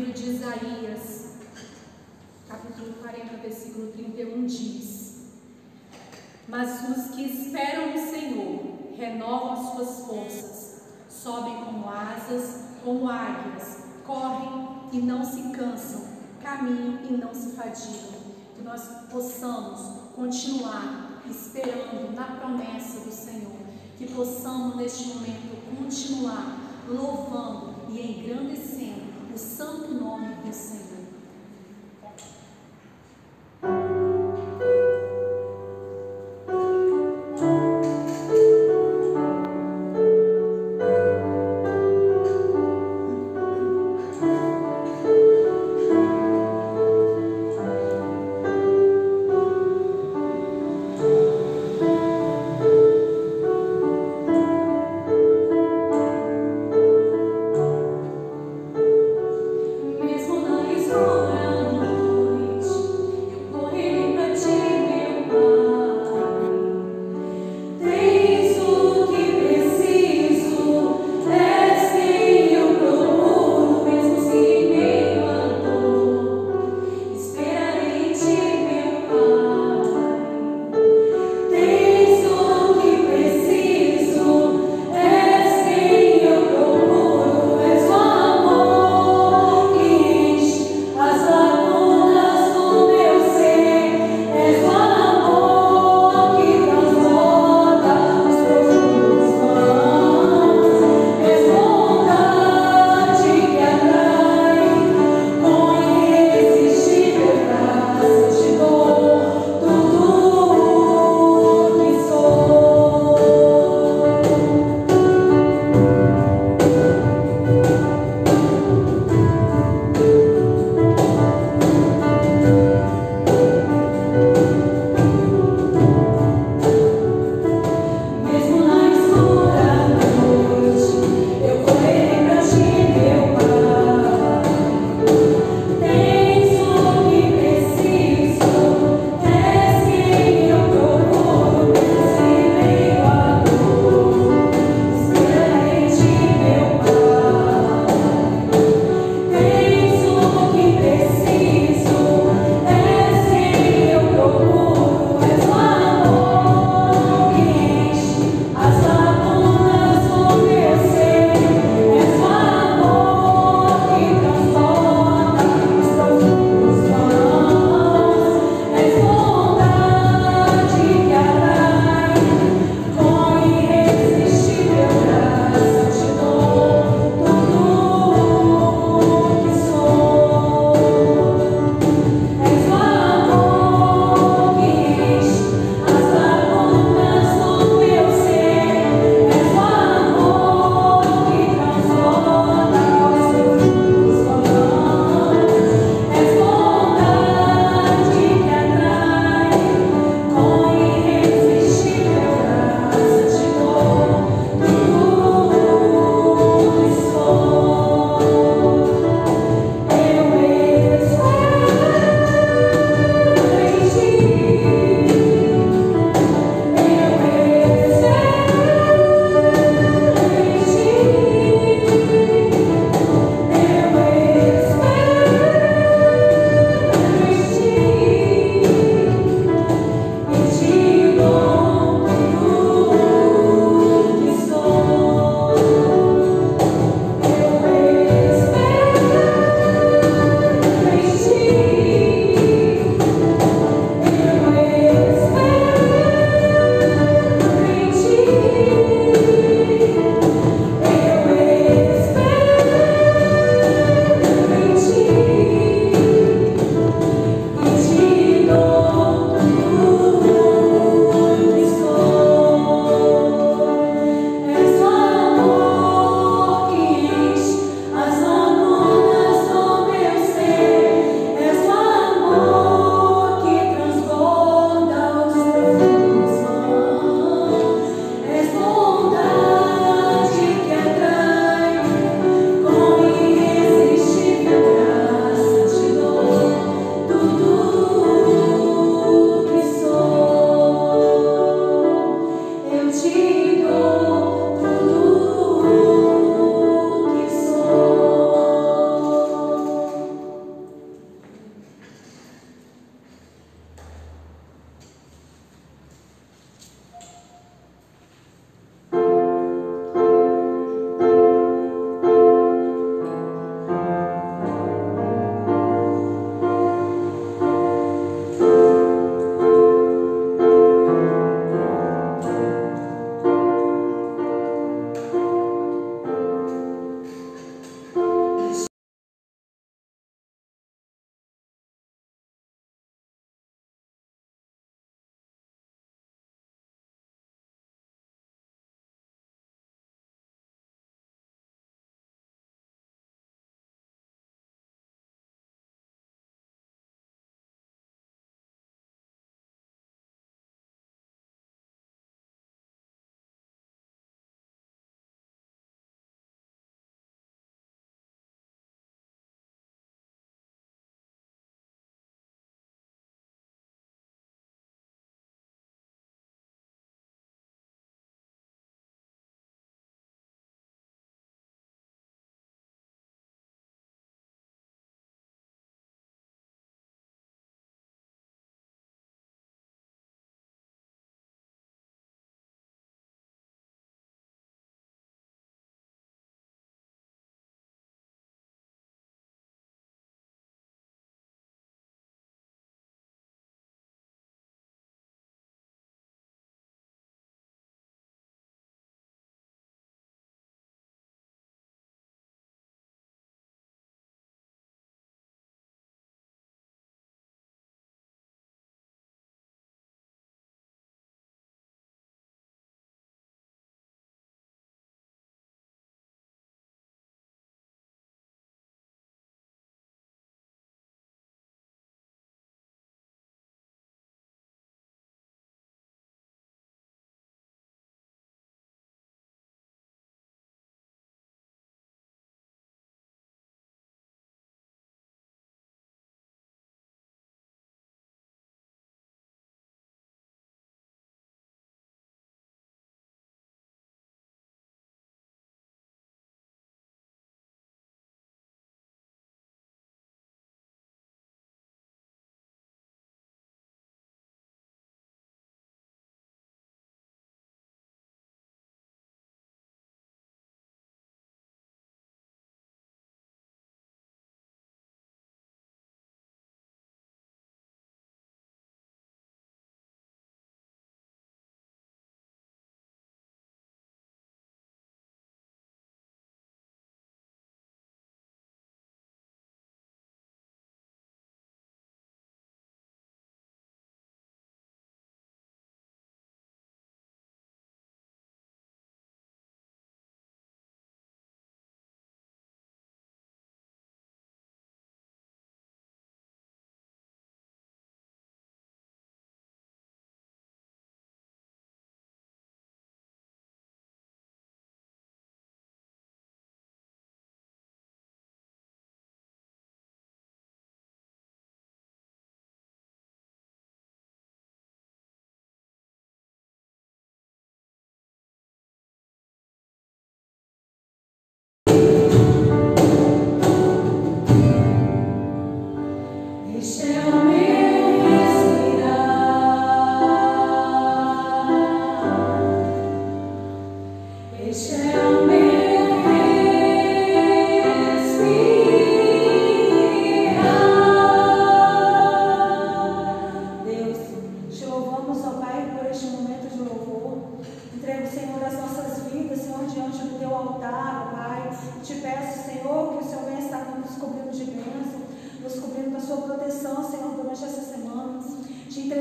livro de Isaías, capítulo 40, versículo 31 diz: mas os que esperam no Senhor renovam as suas forças, sobem como asas, como águias, correm e não se cansam, caminham e não se fadigam. Que nós possamos continuar esperando na promessa do Senhor, que possamos neste momento continuar louvando e engrandecendo o santo nome do Senhor. Mesmo na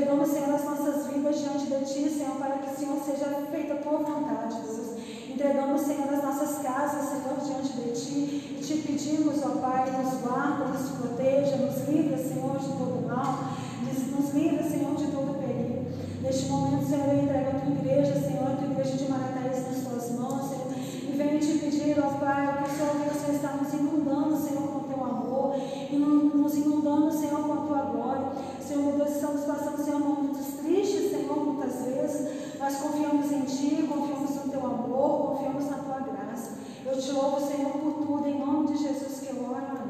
Entregamos, Senhor, as nossas vidas diante de Ti, Senhor, para que, Senhor, seja feita a Tua vontade, Jesus. Entregamos, Senhor, as nossas casas, Senhor, diante de Ti, e Te pedimos, ó Pai, nos guarda, nos proteja, nos livra, Senhor, de todo mal, nos livra, Senhor, de todo perigo. Neste momento, Senhor, eu entrego a Tua igreja, Senhor, a Tua igreja de Marataízes nas Tuas mãos, Senhor, e venho Te pedir, ó Pai, que o Senhor está nos inundando, Senhor, com Teu amor, e nos inundando, Senhor, com a Tua glória. Senhor, meu Deus, estamos passando, Senhor, momentos tristes, Senhor, muitas vezes, nós confiamos em Ti, confiamos no Teu amor, confiamos na Tua graça. Eu Te louvo, Senhor, por tudo, em nome de Jesus que eu oro, amém.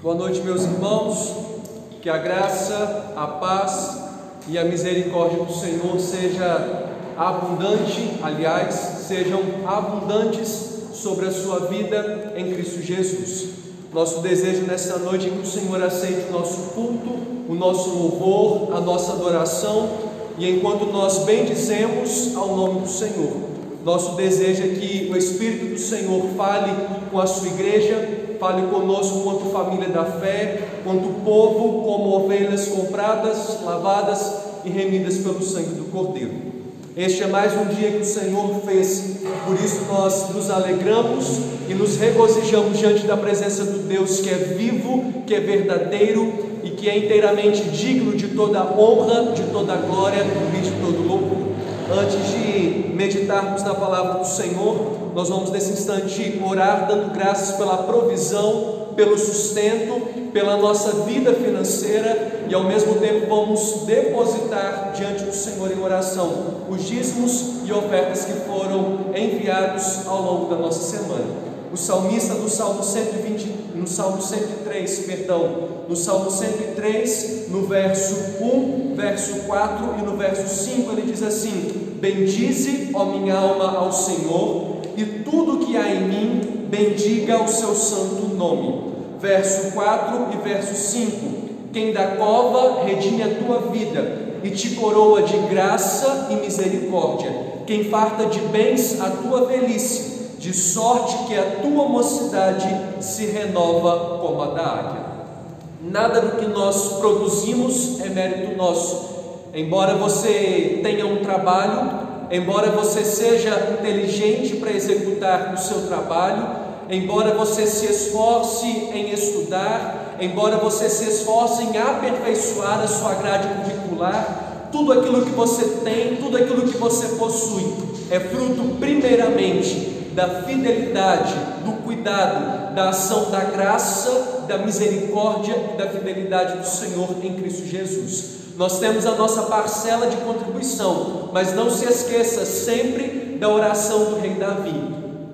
Boa noite, meus irmãos, que a graça, a paz e a misericórdia do Senhor seja abundante, sejam abundantes sobre a sua vida em Cristo Jesus. Nosso desejo nesta noite é que o Senhor aceite o nosso culto, o nosso louvor, a nossa adoração, e enquanto nós bendizemos ao nome do Senhor, nosso desejo é que o Espírito do Senhor fale com a sua igreja, fale conosco quanto família da fé, quanto povo, como ovelhas compradas, lavadas e remidas pelo sangue do Cordeiro. Este é mais um dia que o Senhor fez, por isso nós nos alegramos e nos regozijamos diante da presença do Deus que é vivo, que é verdadeiro e que é inteiramente digno de toda honra, de toda glória e de todo louvor. Antes de meditarmos na palavra do Senhor, nós vamos nesse instante orar, dando graças pela provisão, pelo sustento, pela nossa vida financeira, e ao mesmo tempo vamos depositar diante do Senhor em oração os dízimos e ofertas que foram enviados ao longo da nossa semana. O salmista no Salmo 103, no verso 1, verso 4 e no verso 5, ele diz assim: bendize, ó minha alma, ao Senhor, e tudo que há em mim, bendiga o seu santo nome. Verso 4 e verso 5: quem da cova redime a tua vida e te coroa de graça e misericórdia, quem farta de bens a tua velhice, de sorte que a tua mocidade se renova como a da águia. Nada do que nós produzimos é mérito nosso. Embora você tenha um trabalho, embora você seja inteligente para executar o seu trabalho, embora você se esforce em estudar, embora você se esforce em aperfeiçoar a sua grade curricular, tudo aquilo que você tem, tudo aquilo que você possui é fruto primeiramente da fidelidade, do cuidado, da ação da graça, da misericórdia e da fidelidade do Senhor em Cristo Jesus. Nós temos a nossa parcela de contribuição, mas não se esqueça sempre da oração do rei Davi: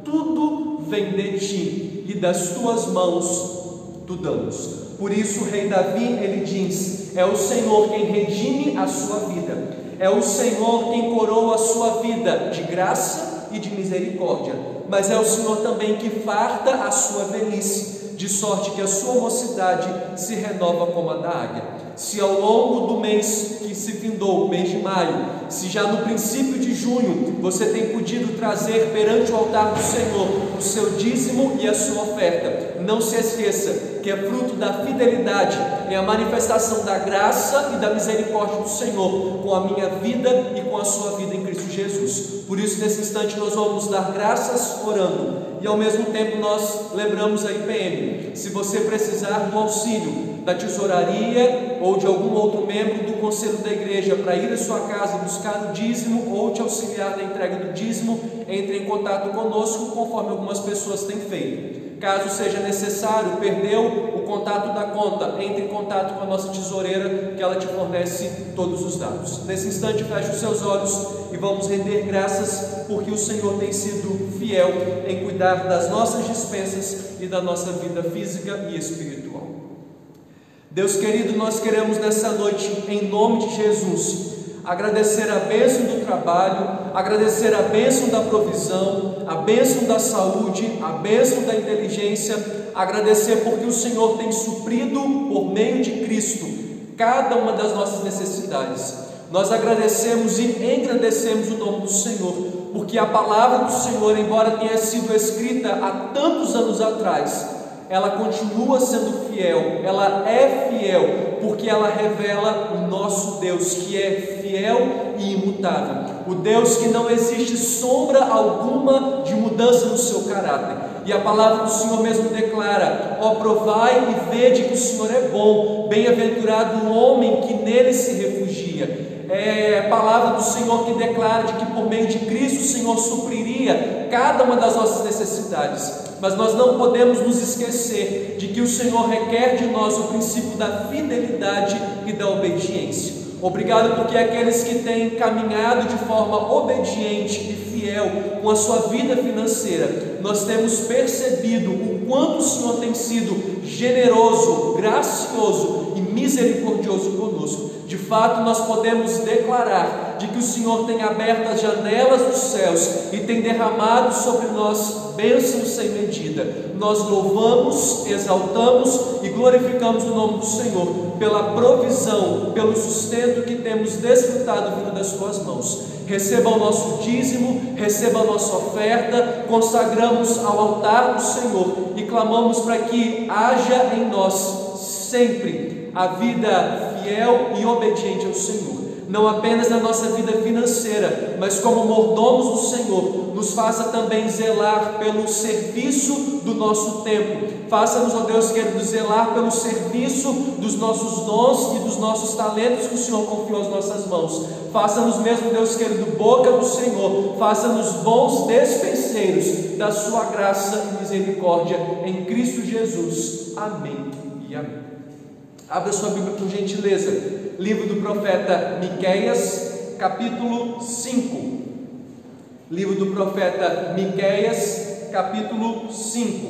tudo vem de ti e das tuas mãos tu damos. Por isso o rei Davi, ele diz: é o Senhor quem redime a sua vida, é o Senhor quem coroa a sua vida de graça e de misericórdia, mas é o Senhor também que farta a sua velhice, de sorte que a sua mocidade se renova como a da águia. Se ao longo do mês que se findou, o mês de maio, se já no princípio de junho você tem podido trazer perante o altar do Senhor o seu dízimo e a sua oferta, não se esqueça que é fruto da fidelidade, é a manifestação da graça e da misericórdia do Senhor com a minha vida e com a sua vida em Cristo Jesus. Por isso, nesse instante, nós vamos dar graças orando, e ao mesmo tempo nós lembramos a IPM: se você precisar do auxílio da tesouraria ou de algum outro membro do conselho da igreja para ir à sua casa buscar o dízimo ou te auxiliar na entrega do dízimo, entre em contato conosco, conforme algumas pessoas têm feito. Caso seja necessário, perdeu o contato da conta, entre em contato com a nossa tesoureira, que ela te fornece todos os dados. Nesse instante, feche os seus olhos e vamos render graças, porque o Senhor tem sido fiel em cuidar das nossas dispensas e da nossa vida física e espiritual. Deus querido, nós queremos nessa noite, em nome de Jesus, agradecer a bênção do trabalho, agradecer a bênção da provisão, a bênção da saúde, a bênção da inteligência, agradecer porque o Senhor tem suprido por meio de Cristo cada uma das nossas necessidades. Nós agradecemos e engrandecemos o nome do Senhor, porque a palavra do Senhor, embora tenha sido escrita há tantos anos atrás, ela continua sendo fiel, ela é fiel, porque ela revela o nosso Deus, que é fiel e imutável, o Deus que não existe sombra alguma de mudança no seu caráter. E a palavra do Senhor mesmo declara: ó, provai e vede que o Senhor é bom, bem-aventurado o homem que nele se refugia. É a palavra do Senhor que declara de que por meio de Cristo o Senhor supriria cada uma das nossas necessidades. Mas nós não podemos nos esquecer de que o Senhor requer de nós o princípio da fidelidade e da obediência. Obrigado porque aqueles que têm caminhado de forma obediente e fiel com a sua vida financeira, nós temos percebido o quanto o Senhor tem sido generoso, gracioso e misericordioso conosco. De fato, nós podemos declarar de que o Senhor tem aberto as janelas dos céus e tem derramado sobre nós bênçãos sem medida. Nós louvamos, exaltamos e glorificamos o nome do Senhor pela provisão, pelo sustento que temos desfrutado vindo das suas mãos. Receba o nosso dízimo, receba a nossa oferta, consagramos ao altar do Senhor e clamamos para que haja em nós sempre a vida fiel e obediente ao Senhor, não apenas na nossa vida financeira, mas como mordomos do Senhor, nos faça também zelar pelo serviço do nosso tempo. Faça-nos, ó Deus querido, zelar pelo serviço dos nossos dons e dos nossos talentos que o Senhor confiou às nossas mãos. Faça-nos mesmo, Deus querido, boca do Senhor. Faça-nos bons despenseiros da sua graça e misericórdia em Cristo Jesus. Amém e amém. Abra sua Bíblia por gentileza, livro do profeta Miqueias, capítulo 5. Livro do profeta Miqueias, capítulo 5.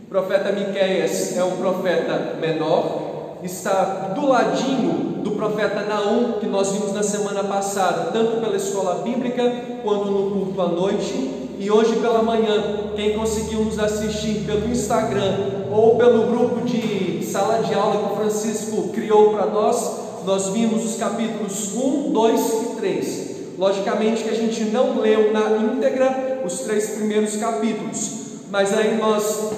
O profeta Miqueias é um profeta menor, está do ladinho do profeta Naum, que nós vimos na semana passada, tanto pela escola bíblica quanto no culto à noite. E hoje pela manhã, quem conseguiu nos assistir pelo Instagram ou pelo grupo de sala de aula que o Francisco criou para nós vimos os capítulos 1, 2 e 3. Logicamente que a gente não leu na íntegra os 3 primeiros capítulos, mas aí nós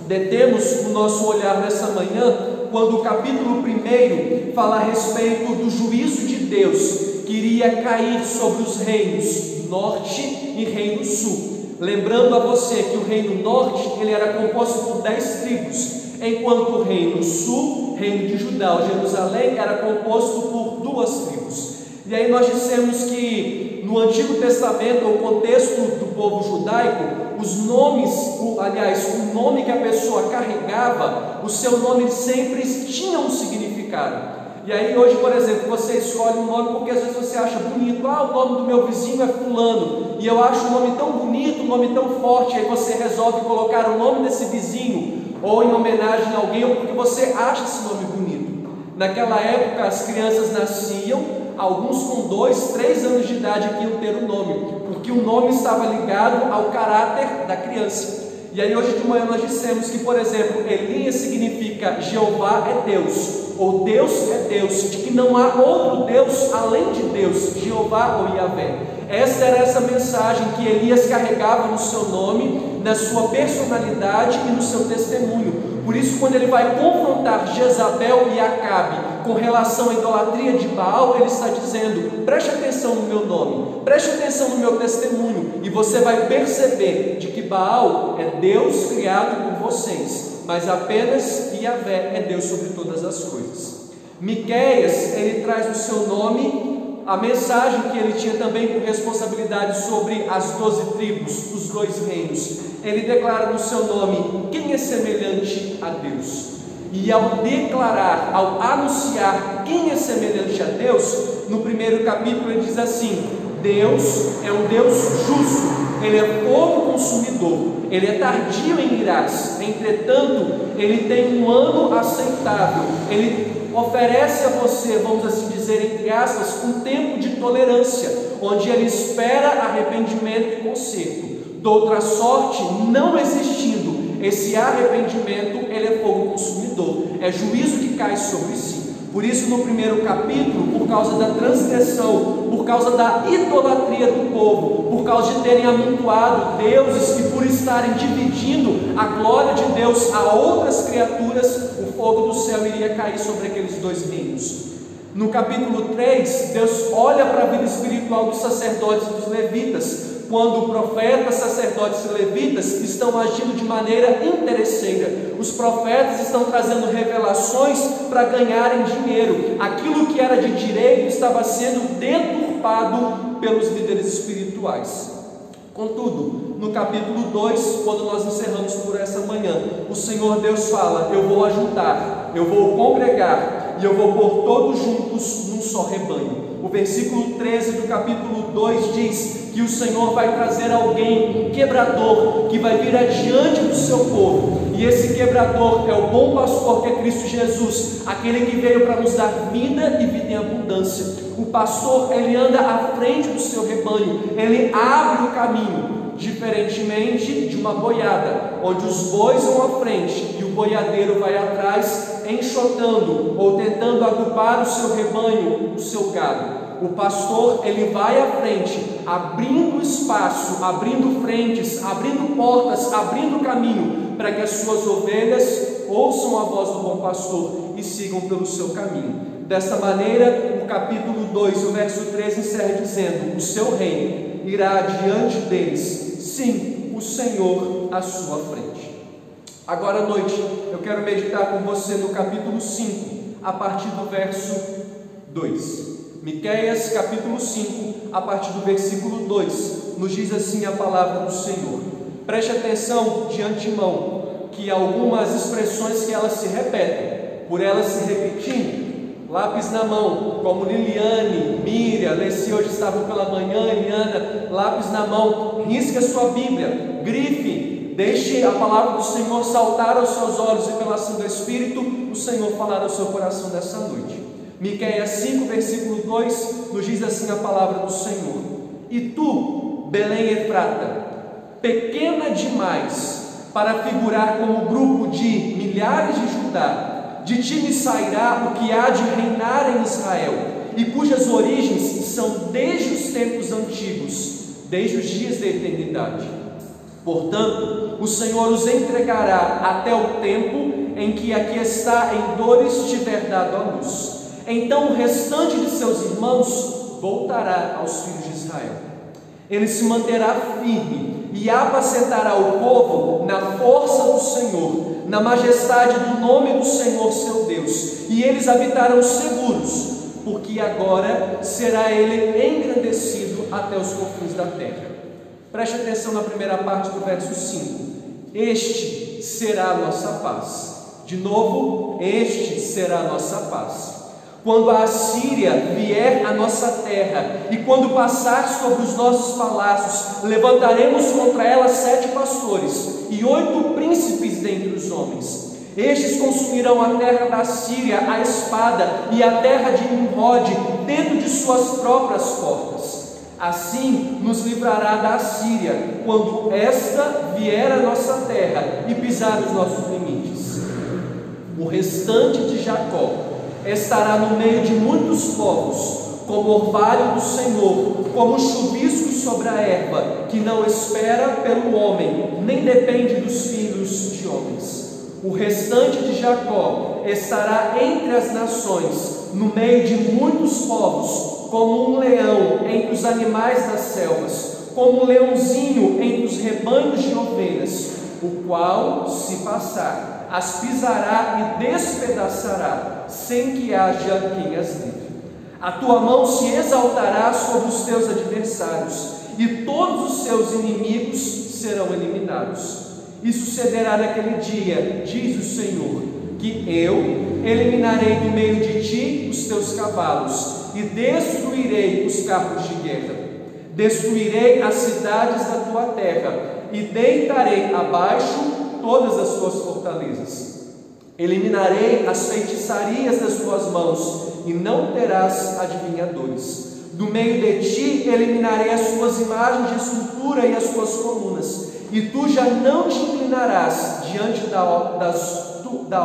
detemos o nosso olhar nessa manhã quando o capítulo 1 fala a respeito do juízo de Deus que iria cair sobre os reinos norte e reino sul. Lembrando a você que o reino norte ele era composto por 10 tribos, enquanto o reino sul, reino de Judá, ou Jerusalém, era composto por 2 tribos. E aí nós dissemos que no Antigo Testamento, o contexto do povo judaico, os nomes, o nome que a pessoa carregava, o seu nome sempre tinha um significado. E aí hoje, por exemplo, você escolhe um nome porque às vezes você acha bonito. O nome do meu vizinho é fulano, e eu acho o nome tão bonito, um nome tão forte, aí você resolve colocar o nome desse vizinho, ou em homenagem a alguém, ou porque você acha esse nome bonito. Naquela época as crianças nasciam, alguns com 2, 3 anos de idade que iam ter o nome, porque o nome estava ligado ao caráter da criança. E aí hoje de manhã nós dissemos que, por exemplo, Elias significa Jeová é Deus, ou Deus é Deus, de que não há outro Deus além de Deus, Jeová ou Yahvé. Essa era essa mensagem que Elias carregava no seu nome, na sua personalidade e no seu testemunho. Por isso, quando ele vai confrontar Jezabel e Acabe com relação à idolatria de Baal, ele está dizendo: preste atenção no meu nome, preste atenção no meu testemunho, e você vai perceber de que Baal é Deus criado por vocês, mas apenas Yahvé é Deus sobre todas as coisas. Miqueias, ele traz no seu nome a mensagem que ele tinha também por responsabilidade sobre as 12 tribos, os 2 reinos. Ele declara no seu nome: quem é semelhante a Deus? E ao declarar, ao anunciar quem é semelhante a Deus, no primeiro capítulo ele diz assim: Deus é um Deus justo, Ele é fogo consumidor, Ele é tardio em irar-se, entretanto Ele tem um ano aceitável, Ele oferece a você, vamos assim dizer, entre aspas, um tempo de tolerância, onde Ele espera arrependimento e conserto. Doutra sorte, não existindo esse arrependimento, ele é fogo consumidor, é juízo que cai sobre si. Por isso, no primeiro capítulo, por causa da transgressão, por causa da idolatria do povo, por causa de terem amontoado deuses e por estarem dividindo a glória de Deus a outras criaturas, o fogo do céu iria cair sobre aqueles dois reinos. No capítulo 3, Deus olha para a vida espiritual dos sacerdotes e dos levitas, quando profetas, sacerdotes e levitas estão agindo de maneira interesseira. Os profetas estão trazendo revelações para ganharem dinheiro. Aquilo que era de direito estava sendo deturpado pelos líderes espirituais. Contudo, no capítulo 2, quando nós encerramos por essa manhã, o Senhor Deus fala: eu vou ajuntar, eu vou congregar e eu vou pôr todos juntos num só rebanho. O versículo 13 do capítulo 2 diz que o Senhor vai trazer alguém, um quebrador, que vai vir adiante do seu povo. E esse quebrador é o bom pastor, que é Cristo Jesus, aquele que veio para nos dar vida e vida em abundância. O pastor, ele anda à frente do seu rebanho, ele abre o caminho, diferentemente de uma boiada, onde os bois vão à frente e o boiadeiro vai atrás, enxotando ou tentando agrupar o seu rebanho, o seu gado. O pastor, ele vai à frente, abrindo espaço, abrindo frentes, abrindo portas, abrindo caminho, para que as suas ovelhas ouçam a voz do bom pastor e sigam pelo seu caminho. Desta maneira, o capítulo 2, o verso 13 encerra dizendo: o seu reino irá adiante deles, sim, o Senhor à sua frente. Agora à noite, eu quero meditar com você no capítulo 5, a partir do verso 2. Miqueias capítulo 5, a partir do versículo 2, nos diz assim a palavra do Senhor. Preste atenção de antemão, que algumas expressões que elas se repetem, por elas se repetindo, lápis na mão, como Liliane, Miriam, Leci hoje estavam pela manhã, Eliana, lápis na mão, risque a sua Bíblia, grife, deixe a palavra do Senhor saltar aos seus olhos e pela ação do Espírito, o Senhor falar ao seu coração dessa noite. Miqueias 5, versículo 2, nos diz assim a palavra do Senhor: e tu, Belém Efrata, pequena demais para figurar como grupo de milhares de Judá, de ti me sairá o que há de reinar em Israel, e cujas origens são desde os tempos antigos, desde os dias da eternidade. Portanto, o Senhor os entregará até o tempo em que aqui está em dores tiver dado a luz. Então o restante de seus irmãos voltará aos filhos de Israel. Ele se manterá firme e apacentará o povo na força do Senhor, na majestade do nome do Senhor seu Deus, e eles habitarão seguros, porque agora será ele engrandecido até os confins da terra. Preste atenção na primeira parte do verso 5. Este será a nossa paz. De novo, este será a nossa paz. Quando a Assíria vier à nossa terra, e quando passar sobre os nossos palácios, levantaremos contra ela 7 pastores e 8 príncipes dentre os homens. Estes consumirão a terra da Assíria à espada, e a terra de Nimrod dentro de suas próprias portas. Assim nos livrará da Assíria, quando esta vier à nossa terra e pisar os nossos limites. O restante de Jacó estará no meio de muitos povos, como orvalho do Senhor, como chuvisco sobre a erva, que não espera pelo homem, nem depende dos filhos de homens. O restante de Jacó estará entre as nações, no meio de muitos povos, como um leão entre os animais das selvas, como um leãozinho entre os rebanhos de ovelhas, o qual, se passar, as pisará e despedaçará, sem que haja quem as livre. A tua mão se exaltará sobre os teus adversários, e todos os seus inimigos serão eliminados. E sucederá naquele dia, diz o Senhor, que eu eliminarei do meio de ti os teus cavalos, e destruirei os carros de guerra. Destruirei as cidades da tua terra, e deitarei abaixo todas as tuas fortalezas. Eliminarei as feitiçarias das tuas mãos, e não terás adivinhadores. Do meio de ti eliminarei as tuas imagens de escultura e as tuas colunas, e tu já não te inclinarás diante da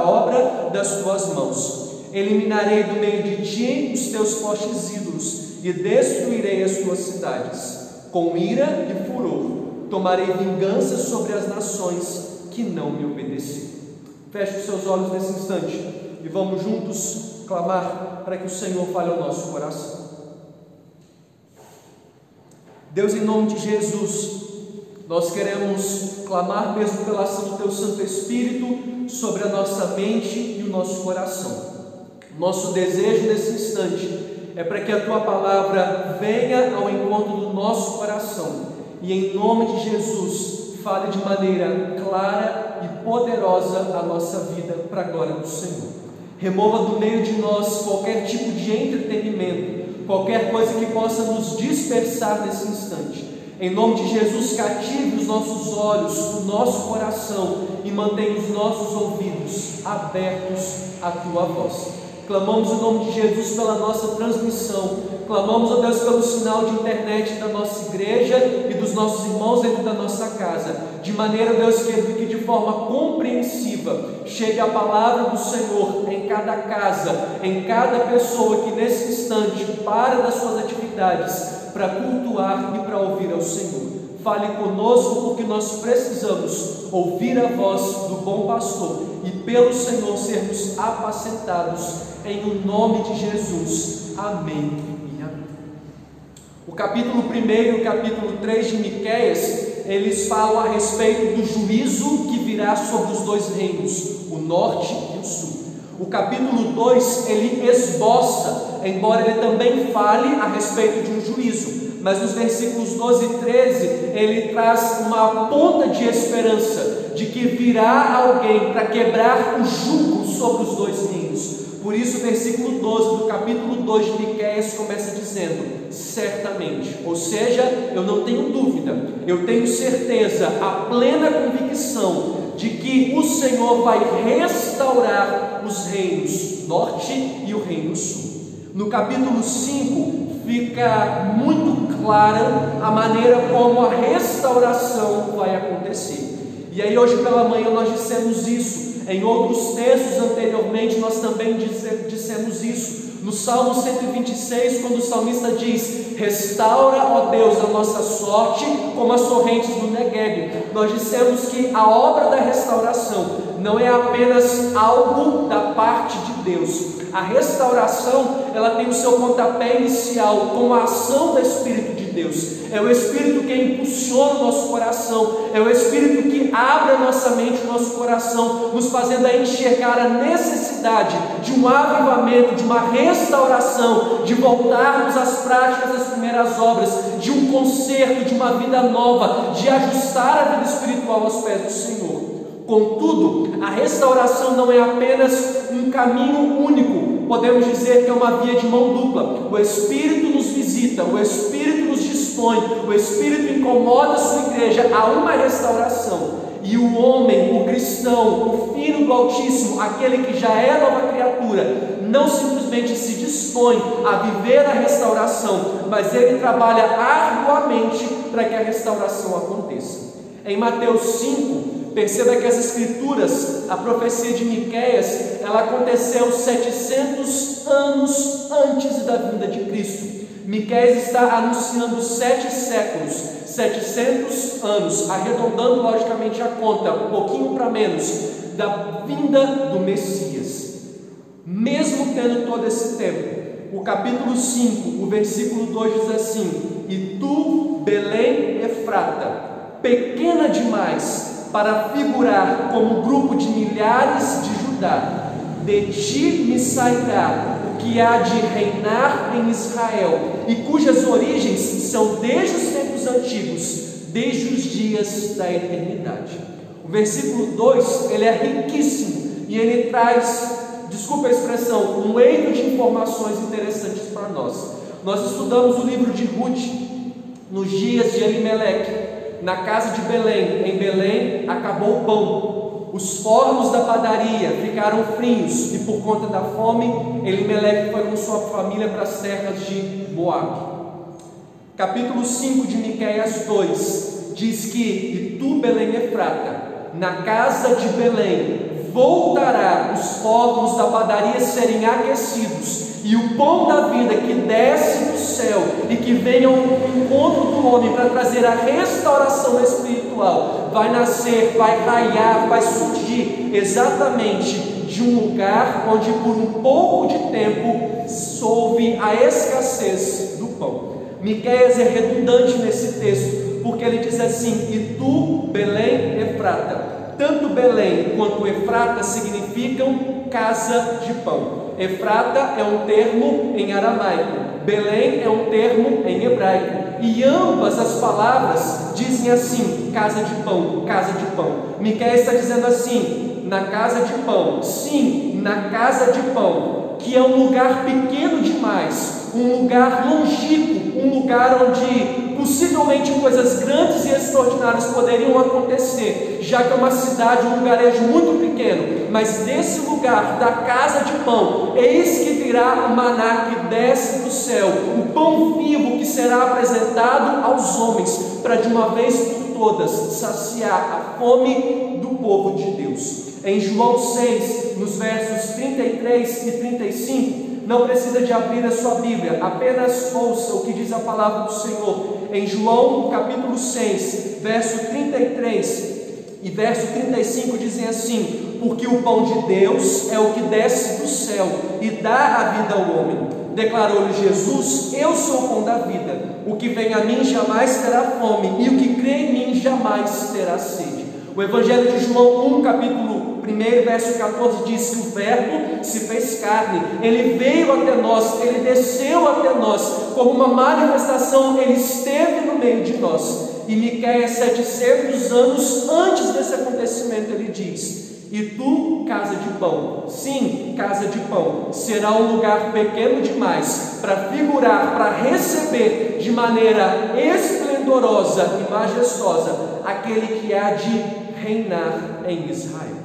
obra das tuas mãos. Eliminarei do meio de ti os teus postes ídolos, e destruirei as tuas cidades. Com ira e furor tomarei vingança sobre as nações que não me obedeceram. Feche os seus olhos nesse instante e vamos juntos clamar para que o Senhor fale ao nosso coração. Deus, em nome de Jesus, nós queremos clamar mesmo pela ação do Teu Santo Espírito sobre a nossa mente e o nosso coração. Nosso desejo nesse instante é para que a Tua Palavra venha ao encontro do nosso coração e, em nome de Jesus, fale de maneira clara e poderosa a nossa vida para a glória do Senhor. Remova do meio de nós qualquer tipo de entretenimento, qualquer coisa que possa nos dispersar nesse instante. Em nome de Jesus, cative os nossos olhos, o nosso coração e mantenha os nossos ouvidos abertos à Tua voz. Clamamos em nome de Jesus pela nossa transmissão, clamamos, ó Deus, pelo sinal de internet da nossa igreja e dos nossos irmãos dentro da nossa casa, de maneira, Deus querido, que de forma compreensiva chegue a palavra do Senhor em cada casa, em cada pessoa que nesse instante para das suas atividades para cultuar e para ouvir ao Senhor. Fale conosco, porque nós precisamos ouvir a voz do bom pastor e pelo Senhor sermos apacentados em o nome de Jesus. Amém e amém. O capítulo 1 e o capítulo 3 de Miqueias, eles falam a respeito do juízo que virá sobre os dois reinos, o norte e o sul. O capítulo 2, ele esboça, embora ele também fale a respeito de um juízo, mas nos versículos 12 e 13, ele traz uma ponta de esperança, de que virá alguém para quebrar o jugo sobre os dois reinos. Por isso o versículo 12 do capítulo 2 de Miqueias começa dizendo, certamente, ou seja, eu não tenho dúvida, eu tenho certeza, a plena convicção de que o Senhor vai restaurar os reinos norte e o reino sul. No capítulo 5 fica muito clara a maneira como a restauração vai acontecer. E aí hoje pela manhã nós dissemos isso. Em outros textos anteriormente nós também dissemos isso. No Salmo 126, quando o salmista diz, restaura, ó Deus, a nossa sorte como as torrentes do Negueb. Nós dissemos que a obra da restauração não é apenas algo da parte de Deus. A restauração, ela tem o seu pontapé inicial como a ação do Espírito de Deus. É o Espírito que impulsiona o nosso coração, é o Espírito que abre a nossa mente, o nosso coração, nos fazendo a enxergar a necessidade de um avivamento, de uma restauração, de voltarmos às práticas das primeiras obras, de um conserto, de uma vida nova, de ajustar a vida espiritual aos pés do Senhor. Contudo, a restauração não é apenas um caminho único, podemos dizer que é uma via de mão dupla. O Espírito nos visita, o Espírito nos dispõe, o Espírito incomoda a sua igreja a uma restauração. E o homem, o cristão, o filho do Altíssimo, aquele que já é nova criatura, não simplesmente se dispõe a viver a restauração, mas ele trabalha arduamente para que a restauração aconteça. Em Mateus 5, perceba que as escrituras, a profecia de Miqueias, ela aconteceu 700 anos antes da vinda de Cristo. Miqueias está anunciando 7 séculos, 700 anos, arredondando logicamente a conta, um pouquinho para menos, da vinda do Messias. Mesmo tendo todo esse tempo, o capítulo 5, o versículo 2 diz assim, e tu, Belém Efrata, pequena demais para figurar como grupo de milhares de Judá, de ti me sairá o que há de reinar em Israel, e cujas origens são desde os tempos antigos, desde os dias da eternidade. O versículo 2, ele é riquíssimo, e ele traz, desculpa a expressão, um eito de informações interessantes para nós. Nós estudamos o livro de Ruth, nos dias de Elimeleque, na casa de Belém. Em Belém acabou o pão. os fornos da padaria ficaram frios, e por conta da fome, Elimeleque foi com sua família para as terras de Moabe. Capítulo 5 de Miqueias 2 diz que: e tu, Belém Efrata, na casa de Belém voltará os fornos da padaria serem aquecidos, e o pão da vida que desce do céu e que vem ao encontro do homem para trazer a restauração espiritual, vai nascer, vai raiar, vai surgir exatamente de um lugar onde por um pouco de tempo houve a escassez do pão. Miqueias é redundante nesse texto, porque ele diz assim: e tu, Belém Efrata. Tanto Belém quanto Efrata significam casa de pão. Efrata é um termo em aramaico, Belém é um termo em hebraico, e ambas as palavras dizem assim: casa de pão, casa de pão. Miqueias está dizendo assim: na casa de pão, sim, na casa de pão, que é um lugar pequeno demais, um lugar longínquo, um lugar onde possivelmente coisas grandes e extraordinárias poderiam acontecer, já que é uma cidade, um lugarejo muito pequeno. Mas desse lugar, da casa de pão, eis que virá o maná que desce do céu, o pão vivo que será apresentado aos homens, para de uma vez por todas saciar a fome do povo de Deus. Em João 6, nos versos 33 e 35, não precisa de abrir a sua Bíblia, apenas ouça o que diz a palavra do Senhor. Em João capítulo 6, verso 33 e verso 35 dizem assim: porque o pão de Deus é o que desce do céu e dá a vida ao homem. Declarou-lhe Jesus: eu sou o pão da vida, o que vem a mim jamais terá fome, e o que crê em mim jamais terá sede. O Evangelho de João 1, capítulo 1, verso 14 diz que o Verbo se fez carne, ele veio até nós, ele desceu até nós, como uma manifestação, ele esteve no meio de nós. E Miqueias, 700 anos antes desse acontecimento, ele diz: e tu, casa de pão, sim, casa de pão, será um lugar pequeno demais para figurar, para receber de maneira esplendorosa e majestosa aquele que há de reinar em Israel.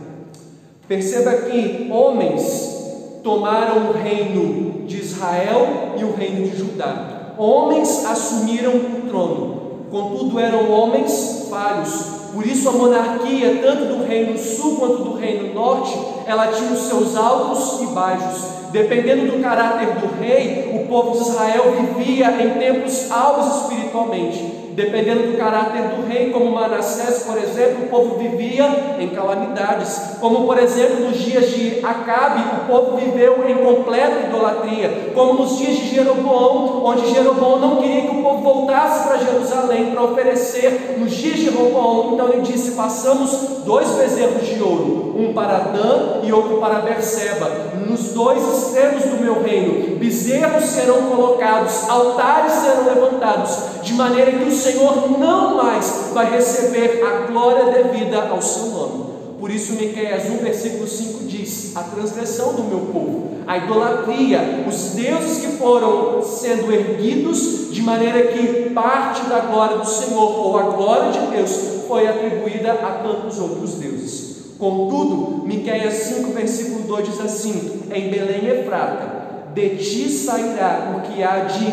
Perceba que homens tomaram o reino de Israel e o reino de Judá. Homens assumiram o trono, contudo eram homens falhos. Por isso a monarquia, tanto do reino sul quanto do reino norte, ela tinha os seus altos e baixos. Dependendo do caráter do rei, o povo de Israel vivia em tempos altos espiritualmente. Dependendo do caráter do rei, como Manassés, por exemplo, o povo vivia em calamidades. Como, por exemplo, nos dias de Acabe, o povo viveu em completa idolatria. Como nos dias de Jeroboão, onde Jeroboão não queria que o povo voltasse para Jerusalém para oferecer nos dias de Jeroboão. Então ele disse: façamos 2 bezerros de ouro, um para Dan e outro para Berseba. Nos 2 extremos do meu reino, bezerros serão colocados, altares serão levantados, de maneira que o Senhor não mais vai receber a glória devida ao seu nome. Por isso Miqueias 1, versículo 5 diz: a transgressão do meu povo, a idolatria, os deuses que foram sendo erguidos, de maneira que parte da glória do Senhor, ou a glória de Deus, foi atribuída a tantos outros deuses. Contudo, Miqueias 5, versículo 2 diz assim: em Belém Efrata, de ti sairá o que há de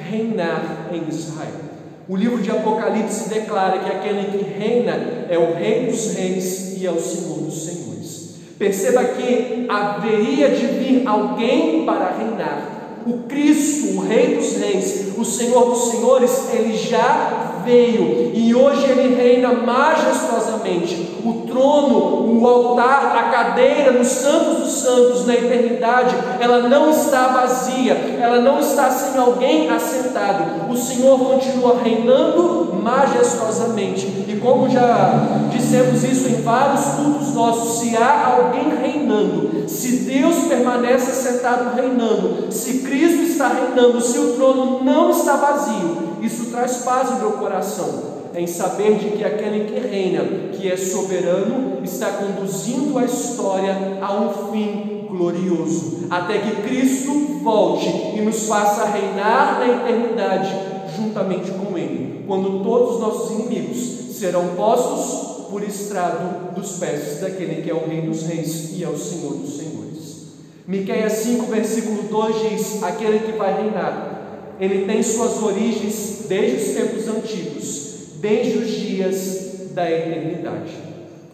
reinar em Israel. O livro de Apocalipse declara que aquele que reina é o Rei dos Reis e é o Senhor dos Senhores. Perceba que haveria de vir alguém para reinar. O Cristo, o Rei dos Reis, o Senhor dos Senhores, ele já veio e hoje ele reina majestosamente. O trono, o altar, a cadeira nos santos dos santos na eternidade, ela não está vazia, ela não está sem alguém assentado. O Senhor continua reinando majestosamente. E como já dissemos isso em vários cultos nossos, se há alguém reinando, se Deus permanece sentado reinando, se Cristo está reinando, se o trono não está vazio, isso traz paz ao meu coração, em saber de que aquele que reina, que é soberano, está conduzindo a história a um fim glorioso, até que Cristo volte e nos faça reinar na eternidade juntamente com Ele, quando todos os nossos inimigos serão postos por estrado dos pés daquele que é o Rei dos Reis e é o Senhor dos Senhores. Miqueias 5, versículo 2 diz: aquele que vai reinar, ele tem suas origens desde os tempos antigos, desde os dias da eternidade.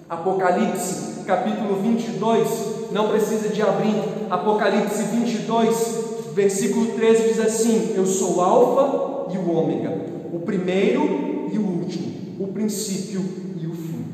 Apocalipse, capítulo 22, não precisa de abrir, Apocalipse 22, versículo 13 diz assim: eu sou o Alfa e o Ômega, o primeiro e o último, o princípio e o fim.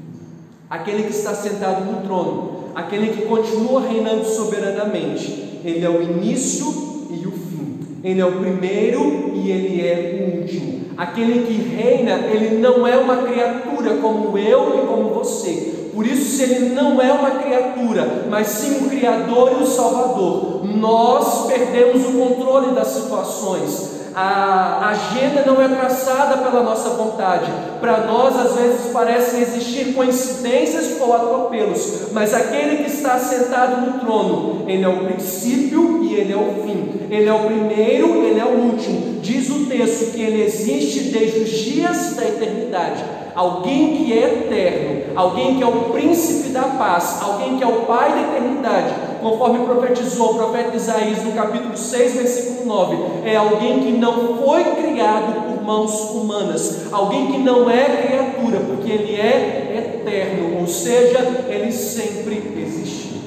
Aquele que está sentado no trono, aquele que continua reinando soberanamente, ele é o início e o fim, ele é o primeiro e ele é o último. Aquele que reina, ele não é uma criatura como eu e como você. Por isso, se ele não é uma criatura, mas sim o Criador e o Salvador, nós perdemos o controle das situações. A agenda não é traçada pela nossa vontade. Para nós, às vezes, parecem existir coincidências ou atropelos, mas aquele que está sentado no trono, ele é o princípio e ele é o fim. Ele é o primeiro, ele é o último. Diz o texto que ele existe desde os dias da eternidade. Alguém que é eterno, alguém que é o príncipe da paz, alguém que é o Pai da eternidade, conforme profetizou o profeta Isaías no capítulo 6, versículo 9, é alguém que não foi criado por mãos humanas, alguém que não é criatura, porque ele é eterno, ou seja, ele sempre existiu.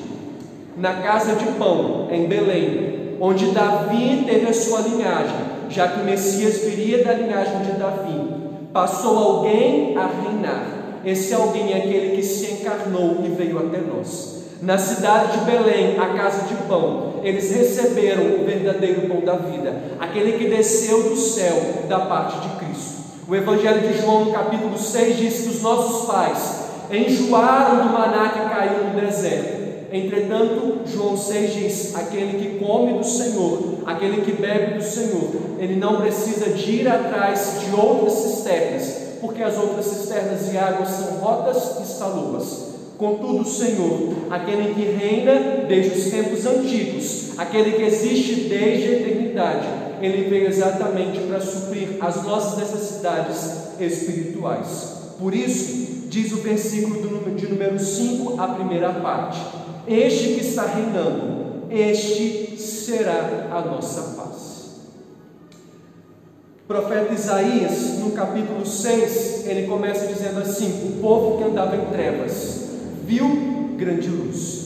Na casa de pão, em Belém, onde Davi teve a sua linhagem, já que o Messias viria da linhagem de Davi, passou alguém a reinar. Esse alguém é aquele que se encarnou e veio até nós. Na cidade de Belém, a casa de pão, eles receberam o verdadeiro pão da vida, aquele que desceu do céu da parte de Cristo. O Evangelho de João, no capítulo 6, diz que os nossos pais enjoaram do maná que caiu no deserto. Entretanto, João 6 diz: aquele que come do Senhor, aquele que bebe do Senhor, ele não precisa de ir atrás de outras cisternas, porque as outras cisternas de água são rotas e salobas. Contudo, o Senhor, aquele que reina desde os tempos antigos, aquele que existe desde a eternidade, ele veio exatamente para suprir as nossas necessidades espirituais. Por isso, diz o versículo de número 5, a primeira parte: este que está reinando, este será a nossa paz. O profeta Isaías, no capítulo 6, ele começa dizendo assim: o povo que andava em trevas viu grande luz.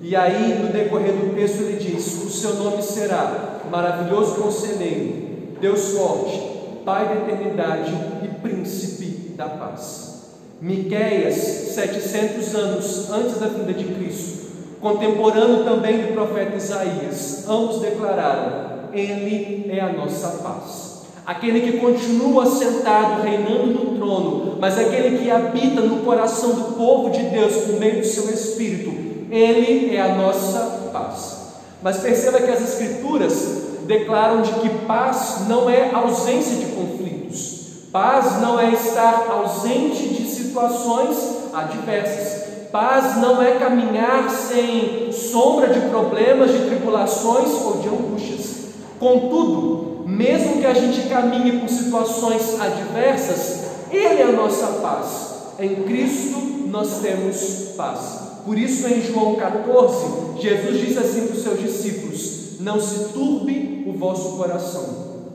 E aí, no decorrer do texto, ele diz: o seu nome será Maravilhoso Conselheiro, Deus Forte, Pai da Eternidade e Príncipe da Paz. Miqueias, 700 anos antes da vinda de Cristo, contemporâneo também do profeta Isaías, ambos declararam: ele é a nossa paz. Aquele que continua sentado, reinando no trono, mas aquele que habita no coração do povo de Deus por meio do seu Espírito, ele é a nossa paz. Mas perceba que as Escrituras declaram de que paz não é ausência de conflitos, paz não é estar ausente de situações adversas, paz não é caminhar sem sombra de problemas, de tribulações ou de angústias. Contudo, mesmo que a gente caminhe por situações adversas, ele é a nossa paz. Em Cristo nós temos paz. Por isso, em João 14, Jesus disse assim para os seus discípulos: não se turbe o vosso coração,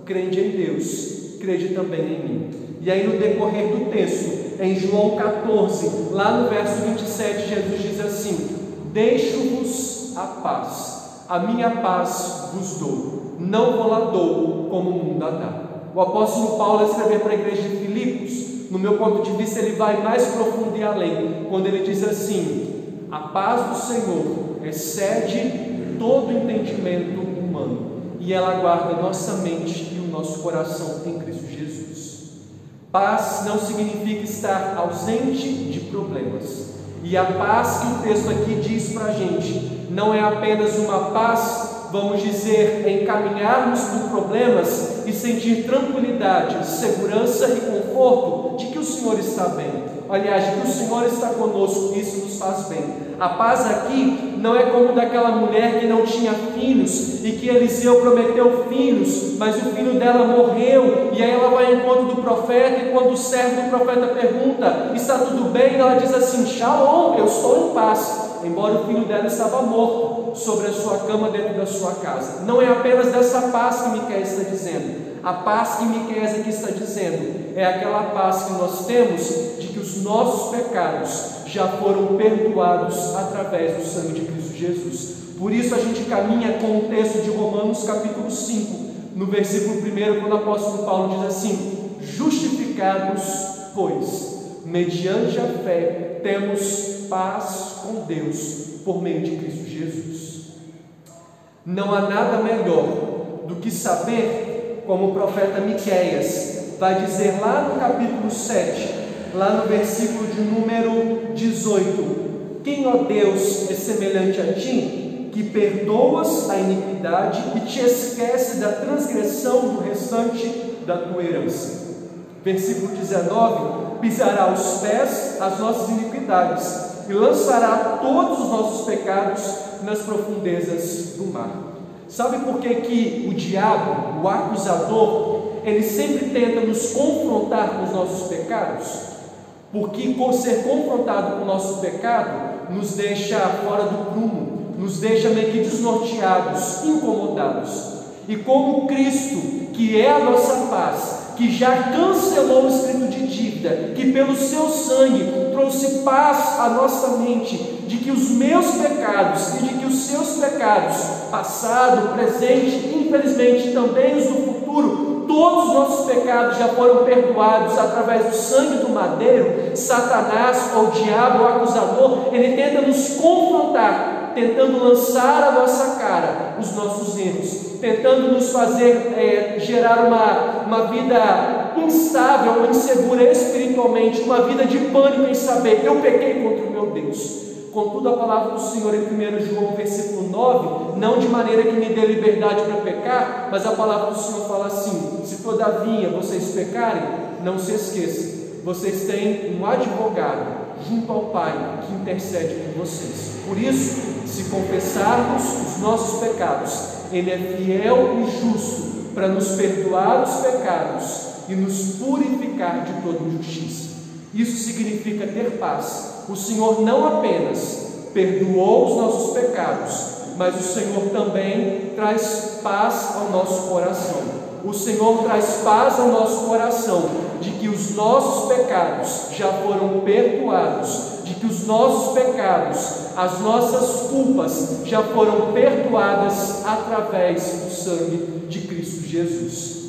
crede em Deus, crede também em mim. E aí, no decorrer do texto, em João 14, lá no verso 27, Jesus diz assim: deixo-vos a paz, a minha paz vos dou, não vou lá dou como o mundo a dá. O apóstolo Paulo, ao escrever para a igreja de Filipos, no meu ponto de vista, ele vai mais profundo e além, quando ele diz assim: a paz do Senhor excede todo entendimento humano, e ela guarda nossa mente e o nosso coração em Cristo Jesus. Paz não significa estar ausente de problemas, e a paz que o texto aqui diz para a gente não é apenas uma paz vamos dizer, encaminharmos por problemas e sentir tranquilidade, segurança e conforto de que o Senhor está bem. Aliás, de que o Senhor está conosco, isso nos faz bem. A paz aqui não é como daquela mulher que não tinha filhos e que Eliseu prometeu filhos, mas o filho dela morreu, e aí ela vai ao encontro do profeta, e quando o servo do profeta pergunta: está tudo bem? Ela diz assim: Shalom, eu estou em paz, embora o filho dela estava morto sobre a sua cama dentro da sua casa. Não é apenas dessa paz que Miqueias está dizendo. A paz que Miqueias aqui está dizendo é aquela paz que nós temos de que os nossos pecados já foram perdoados através do sangue de Cristo Jesus. Por isso a gente caminha com o texto de Romanos capítulo 5, no versículo 1, quando o apóstolo Paulo diz assim: justificados, pois, mediante a fé, temos paz com Deus por meio de Cristo Jesus. Não há nada melhor do que saber, como o profeta Miqueias vai dizer lá no capítulo 7, lá no versículo de número 18: quem, ó Deus, é semelhante a ti, que perdoas a iniquidade e te esquece da transgressão do restante da tua herança. Versículo 19: pisará os pés as nossas iniquidades e lançará todos os nossos pecados nas profundezas do mar. Sabe por que o diabo, o acusador, ele sempre tenta nos confrontar com os nossos pecados? Porque ser confrontado com o nosso pecado nos deixa fora do prumo, nos deixa meio que desnorteados, incomodados. E como Cristo, que é a nossa paz, que já cancelou o escrito de dívida, que pelo seu sangue trouxe paz à nossa mente, de que os meus pecados e de que os seus pecados, passado, presente, infelizmente também os do futuro, todos os nossos pecados já foram perdoados através do sangue do madeiro. Satanás, ou o diabo, o acusador, ele tenta nos confrontar, tentando lançar à nossa cara os nossos erros, tentando nos fazer gerar uma vida instável, insegura espiritualmente, uma vida de pânico em saber: eu pequei contra o meu Deus. Contudo, a palavra do Senhor em 1 João versículo 9, não de maneira que me dê liberdade para pecar, mas a palavra do Senhor fala assim: se todavia vocês pecarem, não se esqueçam, vocês têm um advogado junto ao Pai que intercede por vocês. Por isso, se confessarmos os nossos pecados, Ele é fiel e justo para nos perdoar os pecados e nos purificar de toda injustiça. Isso significa ter paz. O Senhor não apenas perdoou os nossos pecados, mas o Senhor também traz paz ao nosso coração. O Senhor traz paz ao nosso coração de que os nossos pecados já foram perdoados, de que os nossos pecados, as nossas culpas já foram perdoadas através do sangue de Cristo Jesus.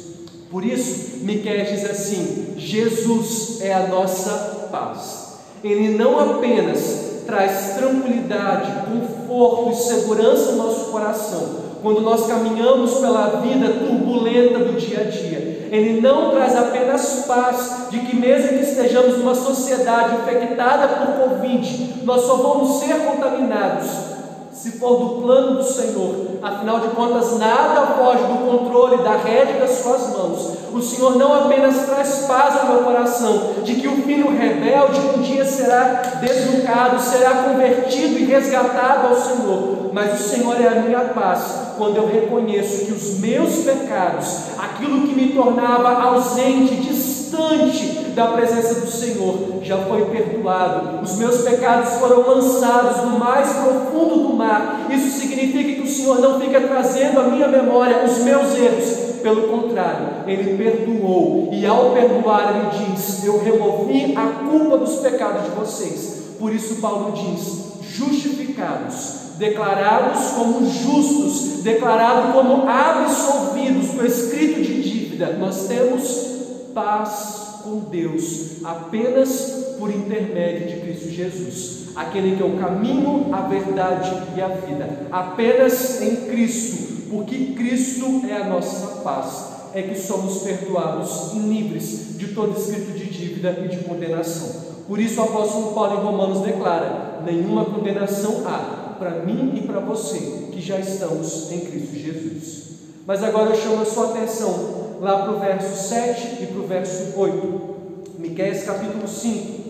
Por isso, Miqueias diz assim: Jesus é a nossa paz. Ele não apenas traz tranquilidade, conforto e segurança no nosso coração quando nós caminhamos pela vida turbulenta do dia a dia. Ele não traz apenas paz de que mesmo que estejamos numa sociedade infectada por Covid, nós só vamos ser contaminados se for do plano do Senhor. Afinal de contas, nada foge do controle da rédea das suas mãos. O Senhor não apenas traz paz ao meu coração de que o filho rebelde um dia será desnucado, será convertido e resgatado ao Senhor, mas o Senhor é a minha paz quando eu reconheço que os meus pecados, aquilo que me tornava ausente, distante da presença do Senhor, já foi perdoado. Os meus pecados foram lançados no mais profundo do mar. Isso significa que o Senhor não fica trazendo à minha memória os meus erros. Pelo contrário, Ele perdoou, e ao perdoar Ele diz: eu removi a culpa dos pecados de vocês. Por isso Paulo diz: justificados, declarados como justos, declarados como absolvidos do escrito de dívida, nós temos paz com Deus apenas por intermédio de Cristo Jesus, aquele que é o caminho, a verdade e a vida. Apenas em Cristo, porque Cristo é a nossa paz, é que somos perdoados e livres de todo escrito de dívida e de condenação. Por isso o apóstolo Paulo em Romanos declara: nenhuma condenação há para mim e para você, que já estamos em Cristo Jesus. Mas agora eu chamo a sua atenção lá para o verso 7 e para o verso 8. Miqueias capítulo 5,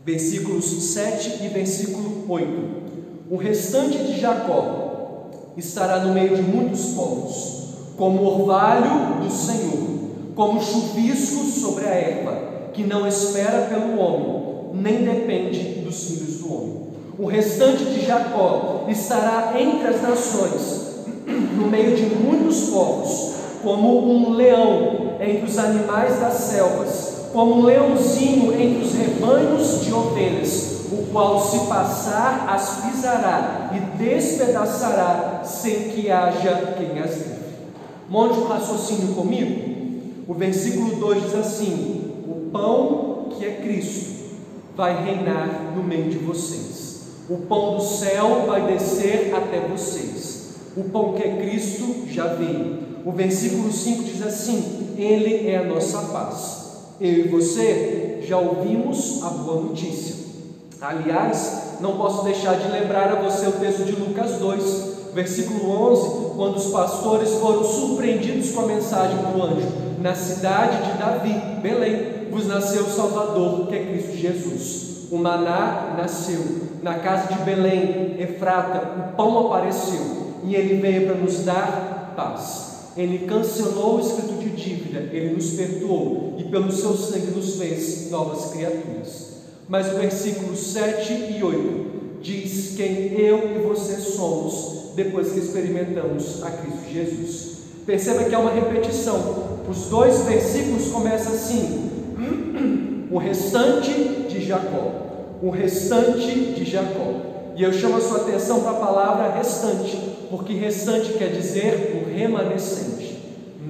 versículos 7 e versículo 8. O restante de Jacó estará no meio de muitos povos, como orvalho do Senhor, como chuvisco sobre a erva, que não espera pelo homem, nem depende dos filhos do homem. O restante de Jacó estará entre as nações, no meio de muitos povos, como um leão entre os animais das selvas, como um leãozinho entre os rebanhos de ovelhas, o qual, se passar, as pisará e despedaçará, sem que haja quem as livre. Monte um raciocínio comigo. O versículo 2 diz assim: o pão que é Cristo vai reinar no meio de vocês. O pão do céu vai descer até vocês. O pão que é Cristo já veio. O versículo 5 diz assim: Ele é a nossa paz. Eu e você já ouvimos a boa notícia. Aliás, não posso deixar de lembrar a você o texto de Lucas 2, versículo 11, quando os pastores foram surpreendidos com a mensagem do anjo: na cidade de Davi, Belém, vos nasceu o Salvador, que é Cristo Jesus. O maná nasceu, na casa de Belém, Efrata, o pão apareceu, e ele veio para nos dar paz. Ele cancelou o escrito de dívida, ele nos perdoou, e pelo seu sangue nos fez novas criaturas. Mas o versículo 7 e 8 diz quem eu e você somos depois que experimentamos a Cristo Jesus. Perceba que há uma repetição. Os dois versículos começam assim: o restante de Jacó, o restante de Jacó. E eu chamo a sua atenção para a palavra restante, porque restante quer dizer o remanescente.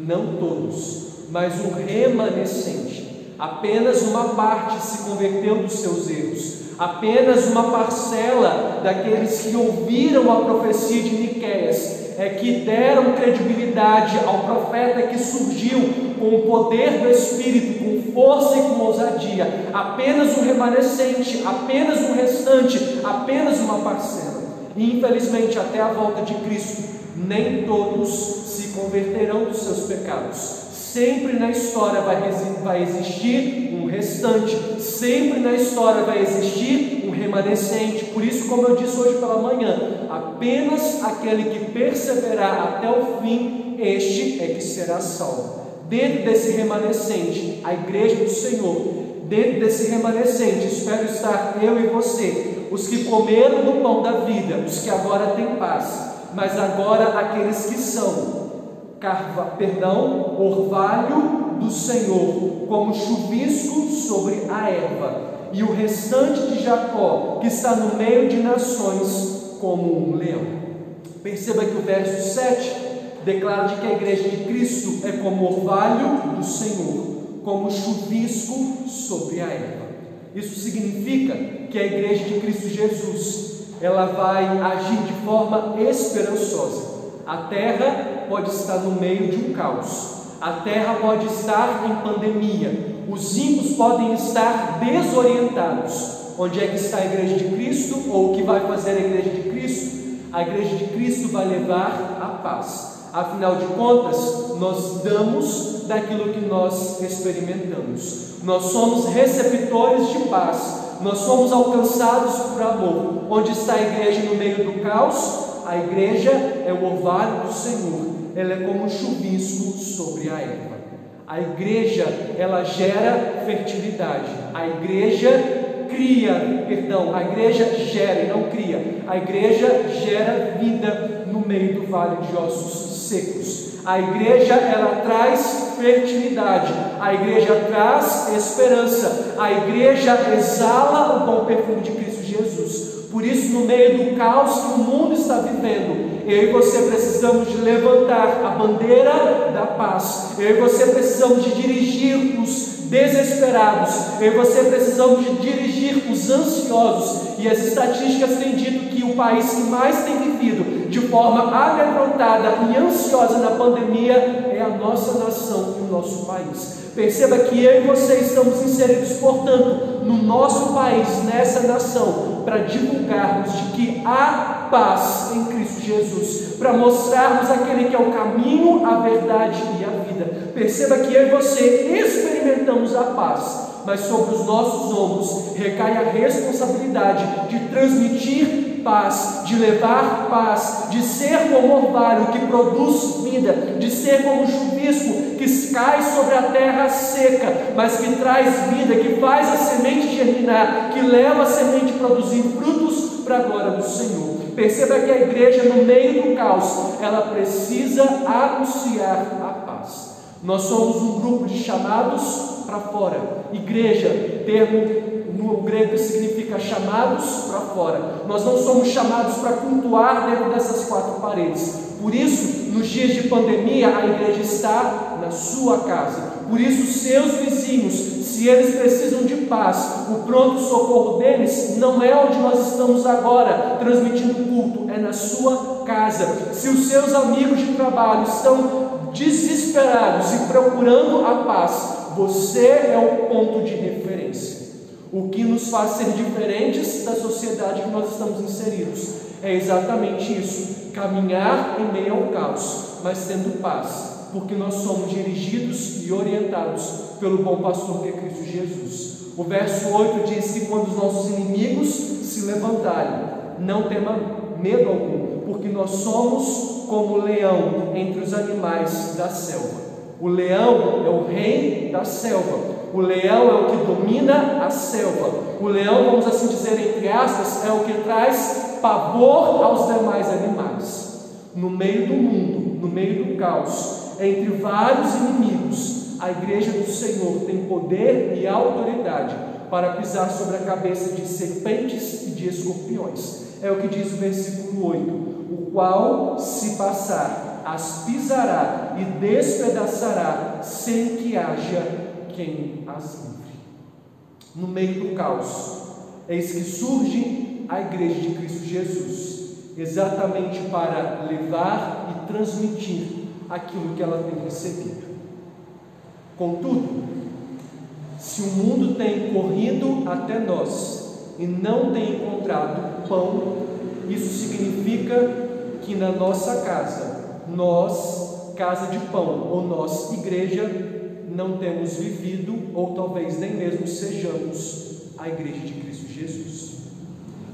Não todos, mas o remanescente. Apenas uma parte se converteu dos seus erros. Apenas uma parcela daqueles que ouviram a profecia de Miqueias é que deram credibilidade ao profeta que surgiu com o poder do Espírito, com força e com ousadia. Apenas um remanescente, apenas um restante, apenas uma parcela. E infelizmente, até a volta de Cristo, nem todos se converterão dos seus pecados. Sempre na história vai existir um restante, sempre na história vai existir um remanescente. Por isso, como eu disse hoje pela manhã, apenas aquele que perseverar até o fim, este é que será salvo. Dentro desse remanescente, a igreja do Senhor, dentro desse remanescente, espero estar eu e você, os que comeram do pão da vida, os que agora têm paz, mas agora aqueles que são orvalho do Senhor, como chuvisco sobre a erva, e o restante de Jacó, que está no meio de nações, como um leão. Perceba que o verso 7 declara de que a igreja de Cristo é como orvalho do Senhor, como chuvisco sobre a erva. Isso significa que a igreja de Cristo Jesus, ela vai agir de forma esperançosa. A terra pode estar no meio de um caos, a terra pode estar em pandemia, os ímpios podem estar desorientados. Onde é que está a igreja de Cristo? Ou o que vai fazer a igreja de Cristo? A igreja de Cristo vai levar a paz. Afinal de contas, nós damos daquilo que nós experimentamos. Nós somos receptores de paz, nós somos alcançados por amor. Onde está a igreja no meio do caos? A igreja é o orvalho do Senhor, ela é como um chuvisco sobre a erva. A igreja, ela gera fertilidade, a igreja a igreja gera e não cria, a igreja gera vida no meio do vale de ossos secos. A igreja, ela traz fertilidade, a igreja traz esperança, a igreja exala o bom perfume de Cristo Jesus. Por isso, no meio do caos que o mundo está vivendo, eu e você precisamos de levantar a bandeira da paz. Eu e você precisamos de dirigir os desesperados. Eu e você precisamos de dirigir os ansiosos. E as estatísticas têm dito que o país que mais tem vivido de forma amedrontada e ansiosa na pandemia é a nossa nação e o nosso país. Perceba que eu e você estamos inseridos, portanto, no nosso país, nessa nação, para divulgarmos de que há paz em Cristo Jesus, para mostrarmos aquele que é o caminho, a verdade e a vida. Perceba que eu e você experimentamos a paz, mas sobre os nossos ombros recai a responsabilidade de transmitir paz, de levar paz, de ser como orvalho que produz vida, de ser como chuvisco que cai sobre a terra seca, mas que traz vida, que faz a semente germinar, que leva a semente a produzir frutos para a glória do Senhor. Perceba que a igreja, no meio do caos, ela precisa anunciar a paz. Nós somos um grupo de chamados para fora. Igreja, termo no grego significa chamados para fora. Nós não somos chamados para cultuar dentro dessas quatro paredes. Por isso, nos dias de pandemia, a igreja está na sua casa. Por isso, seus vizinhos, se eles precisam de paz, o pronto-socorro deles não é onde nós estamos agora transmitindo culto, é na sua casa. Se os seus amigos de trabalho estão desesperados e procurando a paz, você é o ponto de referência. O que nos faz ser diferentes da sociedade que nós estamos inseridos é exatamente isso: caminhar em meio ao caos, mas tendo paz, porque nós somos dirigidos e orientados pelo bom pastor que é Cristo Jesus. O verso 8 diz que quando os nossos inimigos se levantarem, não tema medo algum, porque nós somos como o leão entre os animais da selva. O leão é o rei da selva. O leão é o que domina a selva. O leão, vamos assim dizer, entre aspas, é o que traz pavor aos demais animais. No meio do mundo, no meio do caos, entre vários inimigos, a igreja do Senhor tem poder e autoridade para pisar sobre a cabeça de serpentes e de escorpiões. É o que diz o versículo 8: o qual, se passar, as pisará e despedaçará, sem que haja quem as livre. No meio do caos, eis que surge a igreja de Cristo Jesus, exatamente para levar e transmitir aquilo que ela tem recebido. Contudo, se o mundo tem corrido até nós e não tem encontrado pão, isso significa que na nossa casa, nós, casa de pão, ou nós, igreja, não temos vivido, ou talvez nem mesmo sejamos a igreja de Cristo Jesus.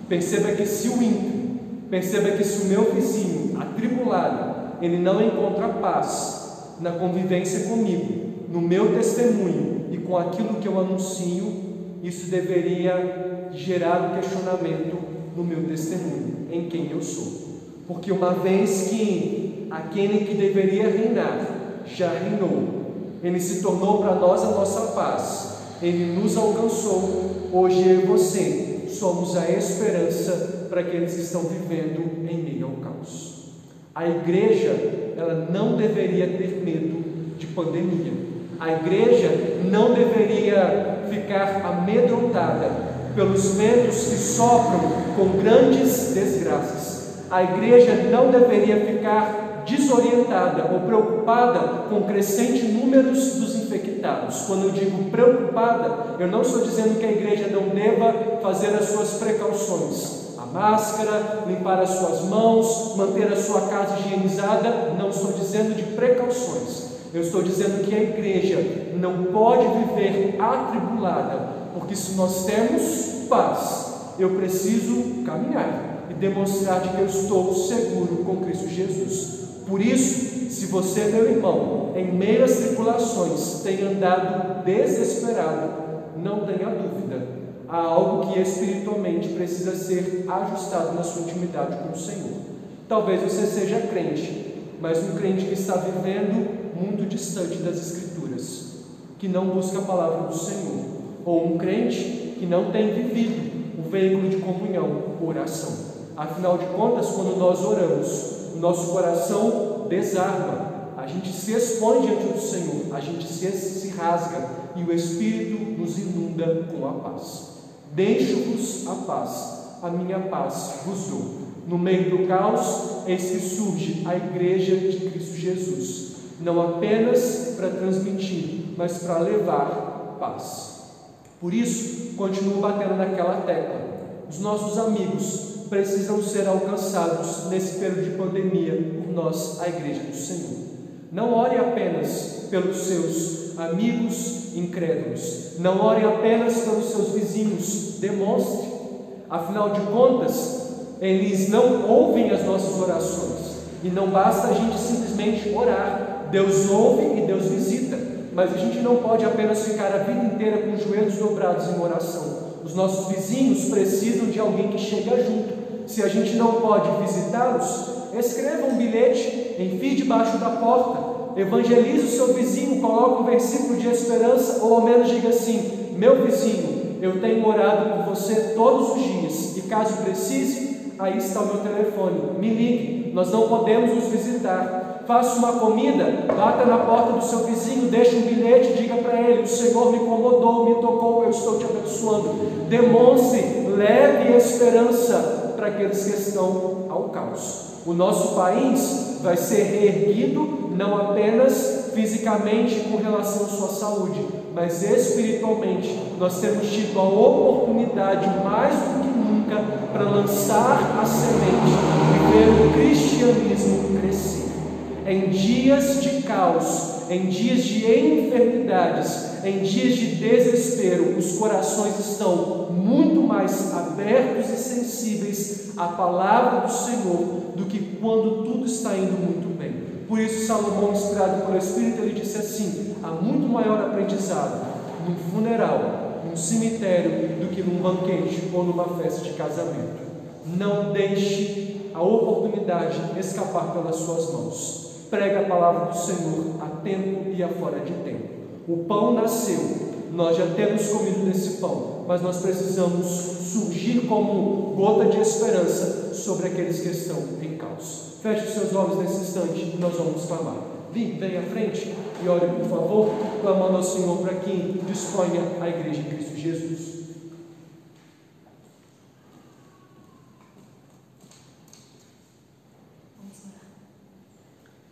Perceba que se o ímpio, perceba que se o meu vizinho, atribulado, ele não encontra paz na convivência comigo, no meu testemunho e com aquilo que eu anuncio, isso deveria gerar um questionamento no meu testemunho, em quem eu sou. Porque uma vez que aquele que deveria reinar já reinou, ele se tornou para nós a nossa paz, ele nos alcançou, hoje eu e você somos a esperança para aqueles que estão vivendo em meio ao caos. A igreja, ela não deveria ter medo de pandemia. A igreja não deveria ficar amedrontada pelos ventos que sopram com grandes desgraças. A igreja não deveria ficar desorientada ou preocupada com o crescente número dos infectados. Quando eu digo preocupada, eu não estou dizendo que a igreja não deva fazer as suas precauções, a máscara, limpar as suas mãos, manter a sua casa higienizada. Não estou dizendo de precauções, eu estou dizendo que a igreja não pode viver atribulada, porque se nós temos paz, eu preciso caminhar e demonstrar de que eu estou seguro com Cristo Jesus. Por isso, se você, meu irmão, em meio às tribulações, tem andado desesperado, não tenha dúvida, há algo que espiritualmente precisa ser ajustado na sua intimidade com o Senhor. Talvez você seja crente, mas um crente que está vivendo muito distante das Escrituras, que não busca a palavra do Senhor, ou um crente que não tem vivido o veículo de comunhão, oração. Afinal de contas, quando nós oramos, o nosso coração desarma, a gente se expõe diante do Senhor, a gente se rasga e o Espírito nos inunda com a paz. Deixo-vos a paz, a minha paz vos dou. No meio do caos, eis que surge a Igreja de Cristo Jesus, não apenas para transmitir, mas para levar paz. Por isso, continuo batendo naquela tecla. Os nossos amigos precisam ser alcançados nesse período de pandemia por nós, a Igreja do Senhor. Não ore apenas pelos seus amigos incrédulos, não ore apenas pelos seus vizinhos, demonstre. Afinal de contas, eles não ouvem as nossas orações, e não basta a gente simplesmente orar. Deus ouve e Deus visita, mas a gente não pode apenas ficar a vida inteira com os joelhos dobrados em oração. Os nossos vizinhos precisam de alguém que chega junto. Se a gente não pode visitá-los, escreva um bilhete, enfie debaixo da porta, evangelize o seu vizinho, coloque um versículo de esperança, ou ao menos diga assim: meu vizinho, eu tenho orado por você todos os dias, e caso precise, aí está o meu telefone, me ligue, nós não podemos nos visitar. Faça uma comida, bata na porta do seu vizinho, deixe um bilhete, diga para ele: o Senhor me incomodou, me tocou, eu estou te abençoando. Demonstre, leve esperança para aqueles que estão ao caos. O nosso país vai ser reerguido não apenas fisicamente com relação à sua saúde, mas espiritualmente. Nós temos tido a oportunidade mais do que nunca para lançar a semente e ver o cristianismo crescer. Em dias de caos, em dias de enfermidades, em dias de desespero, os corações estão muito mais abertos e sensíveis à palavra do Senhor do que quando tudo está indo muito bem. Por isso Salomão, inspirado pelo Espírito, ele disse assim: há muito maior aprendizado num funeral, num cemitério, do que num banquete ou numa festa de casamento. Não deixe a oportunidade escapar pelas suas mãos. Prega a palavra do Senhor a tempo e a fora de tempo. O pão nasceu, nós já temos comido desse pão, mas nós precisamos surgir como gota de esperança sobre aqueles que estão em caos. Feche os seus olhos nesse instante e nós vamos clamar. Vem à frente e ore, por favor, clamando ao Senhor para que disponha a Igreja de Cristo Jesus.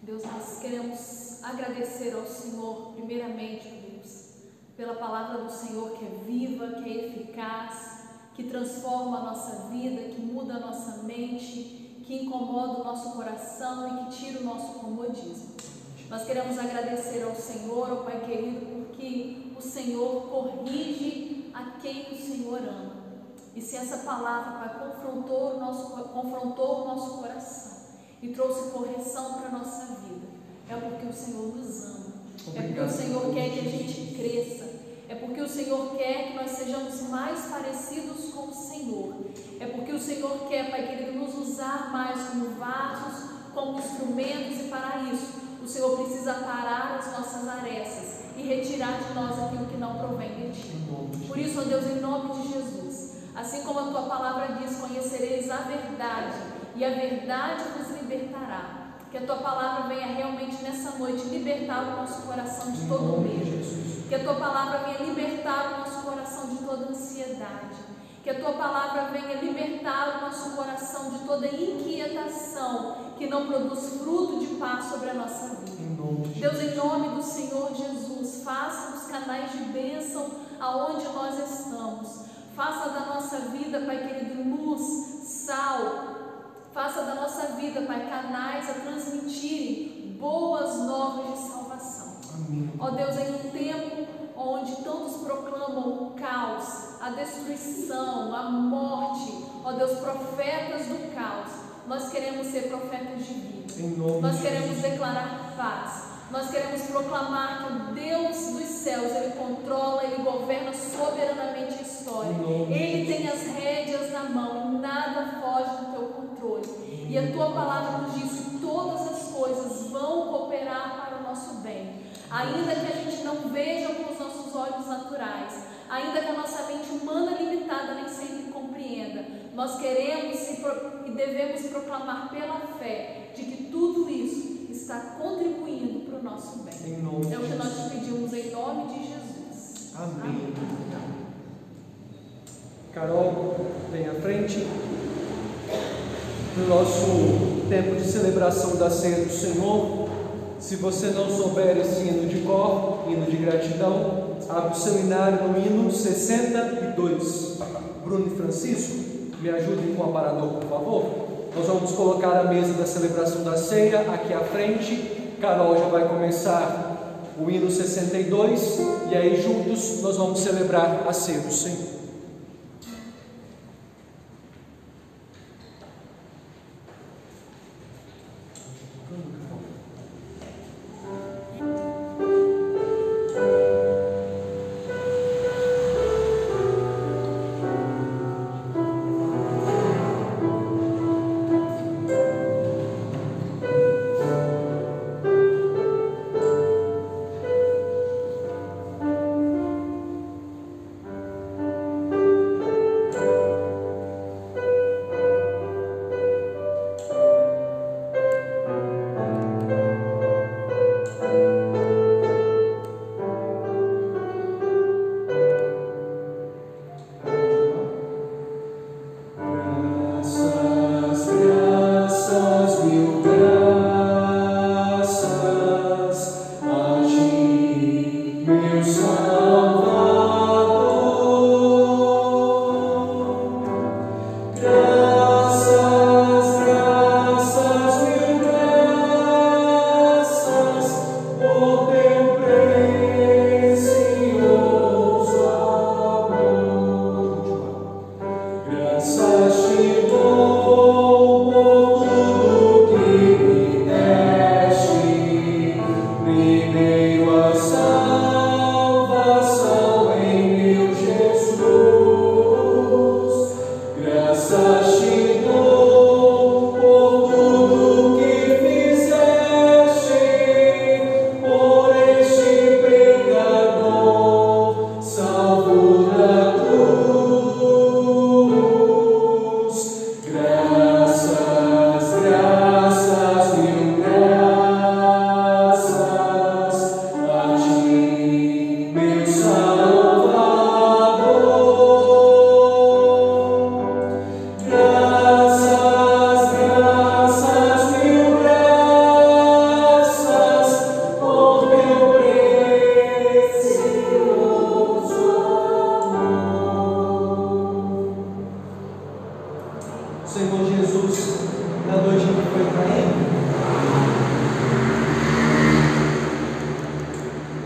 Deus, nós queremos agradecer ao Senhor, primeiramente, Deus, pela palavra do Senhor que é viva, que é eficaz, que transforma a nossa vida, que muda a nossa mente, que incomoda o nosso coração e que tira o nosso comodismo. Nós queremos agradecer ao Senhor, ao Pai querido, porque o Senhor corrige a quem o Senhor ama. E se essa palavra, Pai, confrontou o nosso coração e trouxe correção para a nossa vida, é porque o Senhor nos ama. Obrigado. É porque o Senhor quer que a gente cresça. É porque o Senhor quer que nós sejamos mais parecidos com o Senhor. É porque o Senhor quer, Pai querido, nos usar mais como vasos, como instrumentos, e para isso o Senhor precisa parar as nossas arestas e retirar de nós aquilo que não provém de Ti. Por isso, ó Deus, em nome de Jesus, assim como a Tua palavra diz: conhecereis a verdade e a verdade vos libertará. Que a Tua palavra venha realmente nessa noite libertar o nosso coração de todo medo. Que a Tua palavra venha libertar o nosso coração de toda ansiedade. Que a Tua palavra venha libertar o nosso coração de toda inquietação que não produz fruto de paz sobre a nossa vida. Deus, em nome do Senhor Jesus, faça-nos canais de bênção aonde nós estamos. Faça da nossa vida, Pai querido, luz, sal. Faça da nossa vida, Pai, canais a transmitirem boas novas de salvação. Ó Deus, em um tempo onde tantos proclamam o caos, a destruição, a morte, ó Deus, profetas do caos, nós queremos ser profetas de vida. Nós queremos declarar paz. Nós queremos proclamar que o Deus dos céus, Ele controla, Ele governa soberanamente a história. Ele tem as rédeas na mão e nada foge do Teu controle. E a Tua palavra nos diz que todas as coisas vão cooperar para o nosso bem. Ainda que a gente não veja com os nossos olhos naturais, ainda que a nossa mente humana limitada nem sempre compreenda, nós queremos e devemos proclamar pela fé de que tudo isso está contribuindo para o nosso bem. É o que nós te pedimos em nome de Jesus. Amém. Carol, vem à frente. no nosso tempo de celebração da ceia do Senhor. Se você não souber esse hino de cor, hino de gratidão, abre o seu inário no hino 62. Bruno e Francisco, me ajudem com o aparador, por favor. Nós vamos colocar a mesa da celebração da ceia aqui à frente. Carol já vai começar o hino 62 e aí juntos nós vamos celebrar a ceia do Senhor.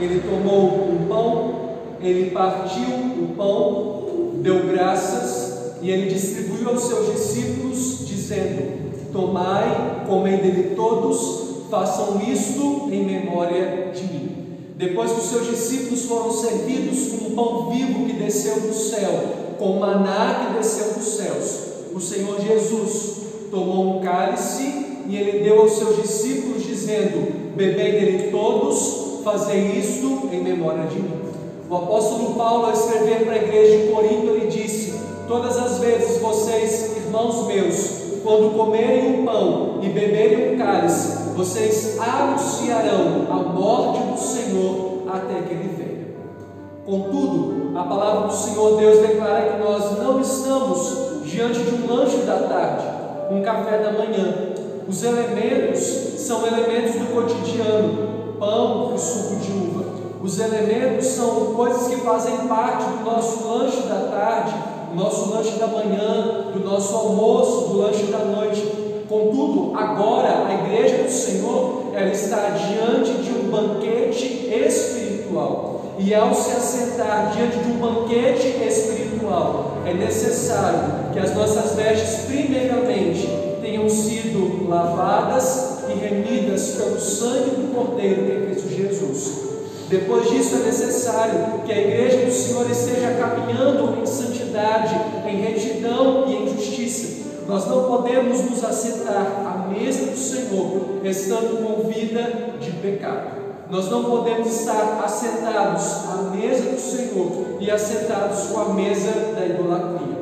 Ele tomou um pão, ele partiu o pão, deu graças e ele distribuiu aos seus discípulos, dizendo: tomai, comei dele todos, façam isto em memória de mim. Depois que os seus discípulos foram servidos com o pão vivo que desceu do céu, com o maná que desceu dos céus, o Senhor Jesus tomou um cálice e ele deu aos seus discípulos, dizendo: bebei dele todos, fazei isto em memória de mim. O apóstolo Paulo, ao escrever para a igreja de Corinto, ele disse: todas as vezes vocês, irmãos meus, quando comerem o pão e beberem o cálice, vocês anunciarão a morte do Senhor até que ele venha. Contudo, a palavra do Senhor Deus declara que nós não estamos diante de um lanche da tarde, um café da manhã. Os elementos são elementos do cotidiano, pão e suco de uva. Os elementos são coisas que fazem parte do nosso lanche da tarde, do nosso lanche da manhã, do nosso almoço, do lanche da noite. Contudo, agora a igreja do Senhor, ela está diante de um banquete espiritual. E ao se assentar diante de um banquete espiritual, é necessário que as nossas vestes, primeiramente, tenham sido lavadas e remidas pelo sangue do Cordeiro, que é Cristo Jesus. Depois disso, é necessário que a igreja do Senhor esteja caminhando em santidade, em retidão e em justiça. Nós não podemos nos assentar à mesa do Senhor estando com vida de pecado. Nós não podemos estar assentados à mesa do Senhor e assentados com a mesa da idolatria.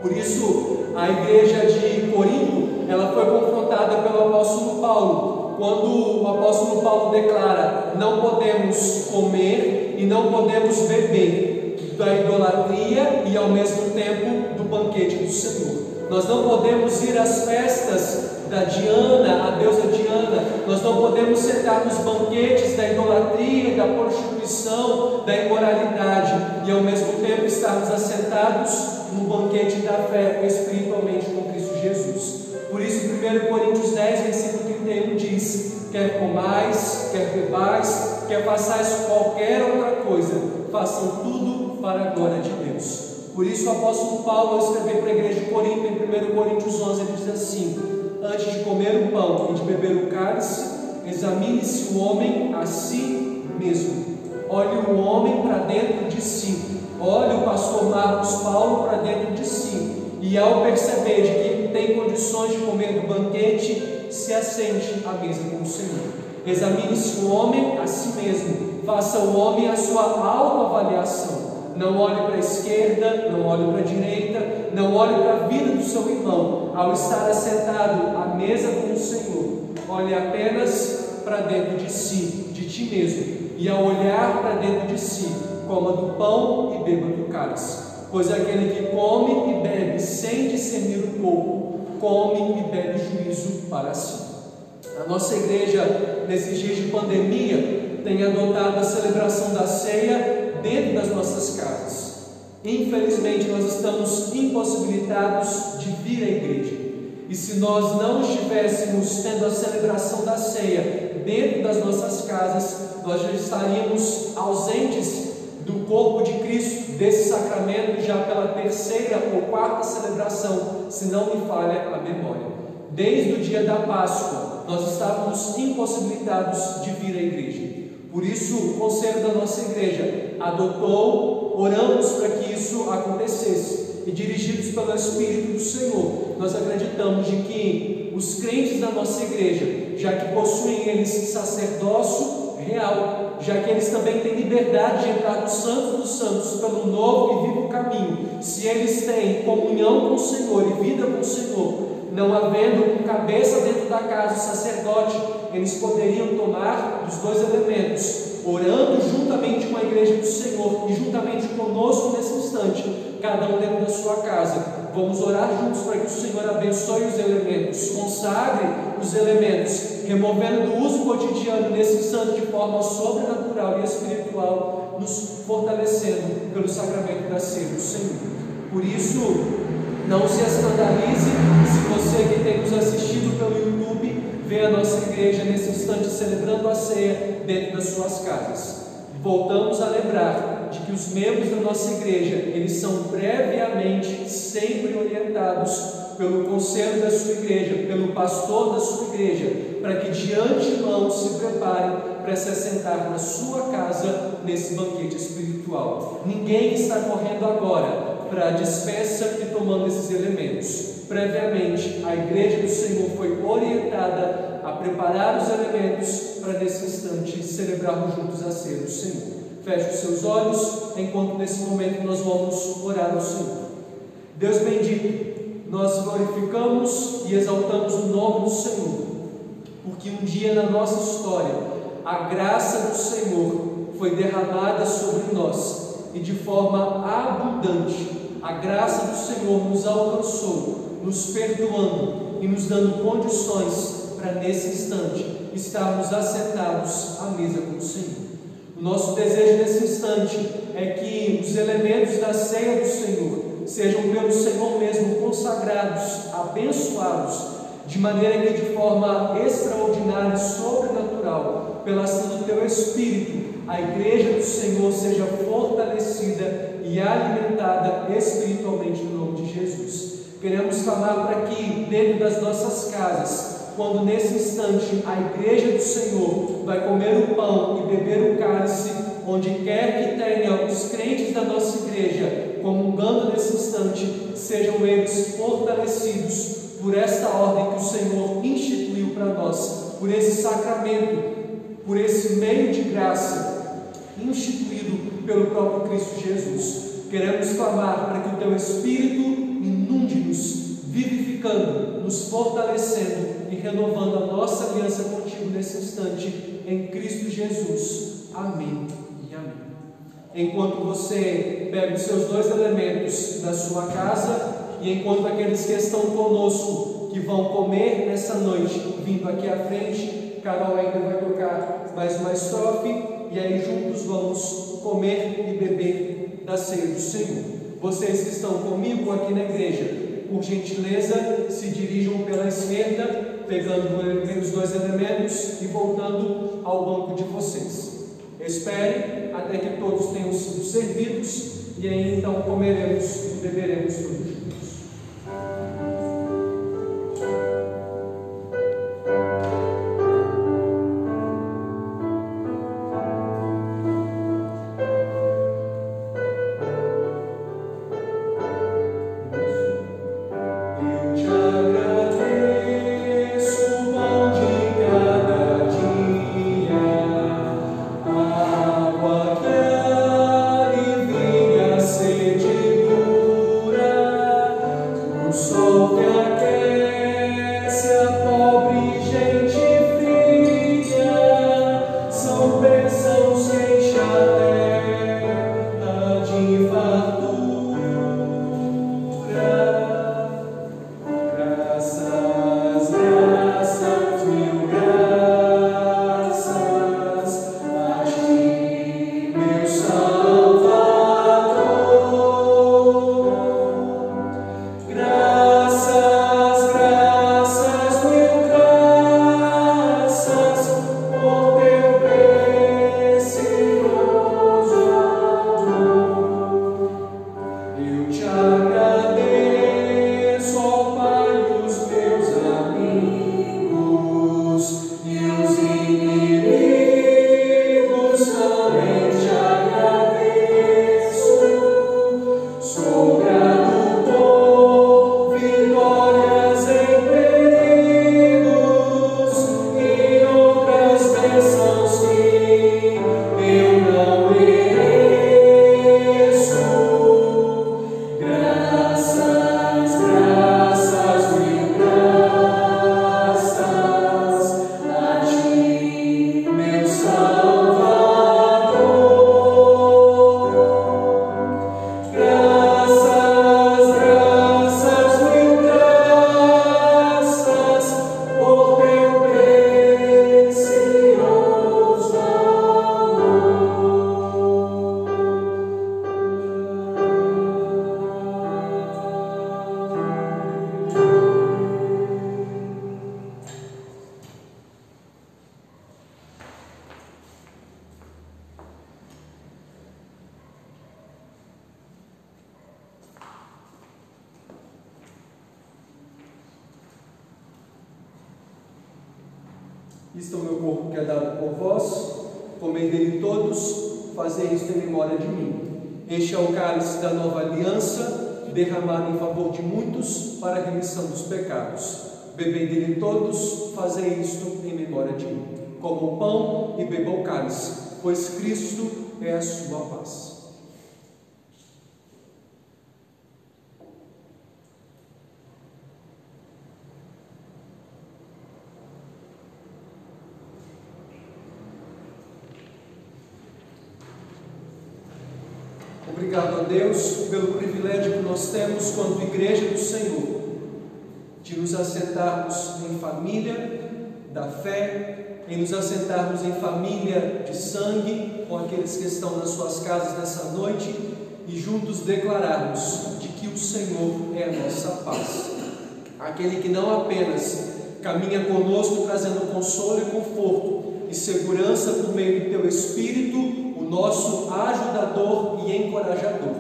Por isso, a igreja de Corinto, ela foi confrontada pelo apóstolo Paulo, quando o apóstolo Paulo declara: não podemos comer e não podemos beber da idolatria e ao mesmo tempo do banquete do Senhor. Nós não podemos ir às festas da Diana, a deusa Diana. Nós não podemos sentar nos banquetes da idolatria, da prostituição, da imoralidade e ao mesmo tempo estarmos assentados no banquete da fé espiritualmente com Cristo Jesus. Por isso 1 Coríntios 10, versículo 31 diz: quer comais, quer bebais, quer façais qualquer outra coisa, façam tudo para a glória de Deus. Por isso o apóstolo Paulo, ao escrever para a igreja de Corinto, em 1 Coríntios 11, ele diz assim: antes de comer o pão e de beber o cálice, examine-se o homem a si mesmo. Olhe o homem para dentro de si. Olhe o pastor Marcos Paulo para dentro de si. E ao perceber de que tem condições de comer do banquete, se assente à mesa com o Senhor. Examine-se o homem a si mesmo. Faça o homem a sua autoavaliação. Não olhe para a esquerda, não olhe para a direita, não olhe para a vida do seu irmão. Ao estar assentado à mesa com o Senhor, olhe apenas para dentro de si, de ti mesmo. E ao olhar para dentro de si, coma do pão e beba do cálice. Pois aquele que come e bebe sem discernir o corpo, come e bebe juízo para si. A nossa igreja, nesses dias de pandemia, tem adotado a celebração da ceia dentro das nossas casas. Infelizmente, nós estamos impossibilitados de vir à igreja. E se nós não estivéssemos tendo a celebração da ceia dentro das nossas casas, nós já estaríamos ausentes do corpo de Cristo, desse sacramento, já pela terceira ou quarta celebração, se não me falha a memória. Desde o dia da Páscoa, nós estávamos impossibilitados de vir à igreja. Por isso, o conselho da nossa igreja adotou, oramos para que isso acontecesse. E dirigidos pelo Espírito do Senhor, nós acreditamos de que os crentes da nossa igreja, já que possuem eles sacerdócio real, já que eles também têm liberdade de entrar no Santo dos Santos pelo novo e vivo caminho, se eles têm comunhão com o Senhor e vida com o Senhor, não havendo um cabeça dentro da casa, o sacerdote, eles poderiam tomar dos dois elementos, orando juntamente com a igreja do Senhor e juntamente conosco nesse instante, cada um dentro da sua casa. Vamos orar juntos para que o Senhor abençoe os elementos, consagre os elementos, removendo do uso cotidiano nesse instante de forma sobrenatural e espiritual, nos fortalecendo pelo sacramento da ceia do Senhor. Por isso, não se escandalize se você que tem nos assistido pelo YouTube vê a nossa igreja nesse instante celebrando a ceia dentro das suas casas. Voltamos a lembrar de que os membros da nossa igreja, eles são previamente sempre orientados pelo conselho da sua igreja, pelo pastor da sua igreja, para que de antemão se preparem para se assentar na sua casa nesse banquete espiritual. Ninguém está correndo agora para a despeça e tomando esses elementos. Previamente, a igreja do Senhor foi orientada a preparar os elementos para nesse instante celebrarmos juntos a ceia do Senhor. Feche os seus olhos, enquanto nesse momento nós vamos orar ao Senhor. Deus bendito, nós glorificamos e exaltamos o nome do Senhor, porque um dia na nossa história, a graça do Senhor foi derramada sobre nós, e de forma abundante, a graça do Senhor nos alcançou, nos perdoando e nos dando condições para nesse instante estarmos assentados à mesa com o Senhor. O nosso desejo nesse instante é que os elementos da ceia do Senhor sejam pelo Senhor mesmo consagrados, abençoados, de maneira que de forma extraordinária e sobrenatural, pela ação do Teu Espírito, a igreja do Senhor seja fortalecida e alimentada espiritualmente no nome de Jesus. Queremos clamar para que dentro das nossas casas, quando nesse instante a igreja do Senhor vai comer o pão e beber o cálice, onde quer que tenha os crentes da nossa igreja comungando nesse instante, sejam eles fortalecidos por esta ordem que o Senhor instituiu para nós, por esse sacramento, por esse meio de graça instituído pelo próprio Cristo Jesus. Queremos clamar para que o Teu Espírito inunde-nos, vivificando, nos fortalecendo e renovando a nossa aliança contigo nesse instante, em Cristo Jesus. Amém e amém. Enquanto você pega os seus dois elementos da sua casa E enquanto aqueles que estão conosco, que vão comer nessa noite, vindo aqui à frente, Carol ainda vai tocar mais uma estrofe, e aí juntos vamos comer e beber da ceia do Senhor. Vocês que estão comigo aqui na igreja, por gentileza, se dirijam pela esquerda, pegando os 2 elementos e voltando ao banco de vocês. Espere até que todos tenham sido servidos, e aí então comeremos e beberemos todos juntos. Isto é o meu corpo que é dado por vós, comei dele todos, fazei isto em memória de mim. Este é o cálice da nova aliança, derramado em favor de muitos para a remissão dos pecados. Bebei dele todos, fazei isto em memória de mim. Coma o pão e beba o cálice, pois Cristo é a sua paz. Obrigado a Deus pelo privilégio que nós temos, quanto Igreja do Senhor, de nos assentarmos em família da fé, em nos assentarmos em família de sangue, com aqueles que estão nas suas casas nessa noite, e juntos declararmos de que o Senhor é a nossa paz. Aquele que não apenas caminha conosco trazendo consolo e conforto e segurança por meio do teu Espírito, o nosso ajudador e encorajador,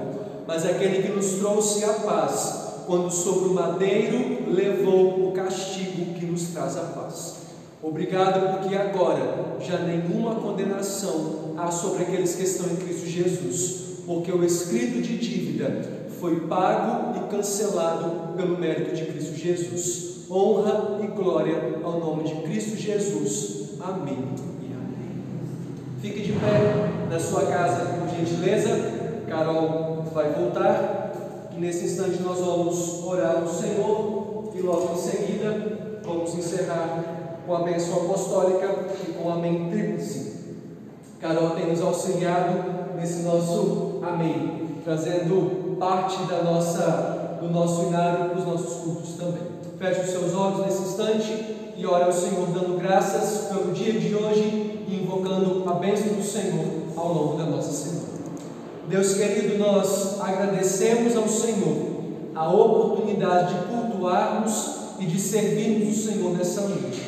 mas aquele que nos trouxe a paz, quando sobre o madeiro levou o castigo que nos traz a paz. Obrigado, porque agora já nenhuma condenação há sobre aqueles que estão em Cristo Jesus, porque o escrito de dívida foi pago e cancelado pelo mérito de Cristo Jesus. Honra e glória ao nome de Cristo Jesus. Amém e amém. Fique de pé na sua casa, por gentileza. Carol vai voltar e nesse instante nós vamos orar ao Senhor e logo em seguida vamos encerrar com a bênção apostólica e com o amém tríplice. Carol tem nos auxiliado nesse nosso amém, trazendo parte da nossa no nosso inário e para os nossos cultos também. Feche os seus olhos nesse instante e ore ao Senhor, dando graças pelo dia de hoje e invocando a bênção do Senhor ao longo da nossa semana. Deus querido, nós agradecemos ao Senhor a oportunidade de cultuarmos e de servirmos o Senhor nessa noite.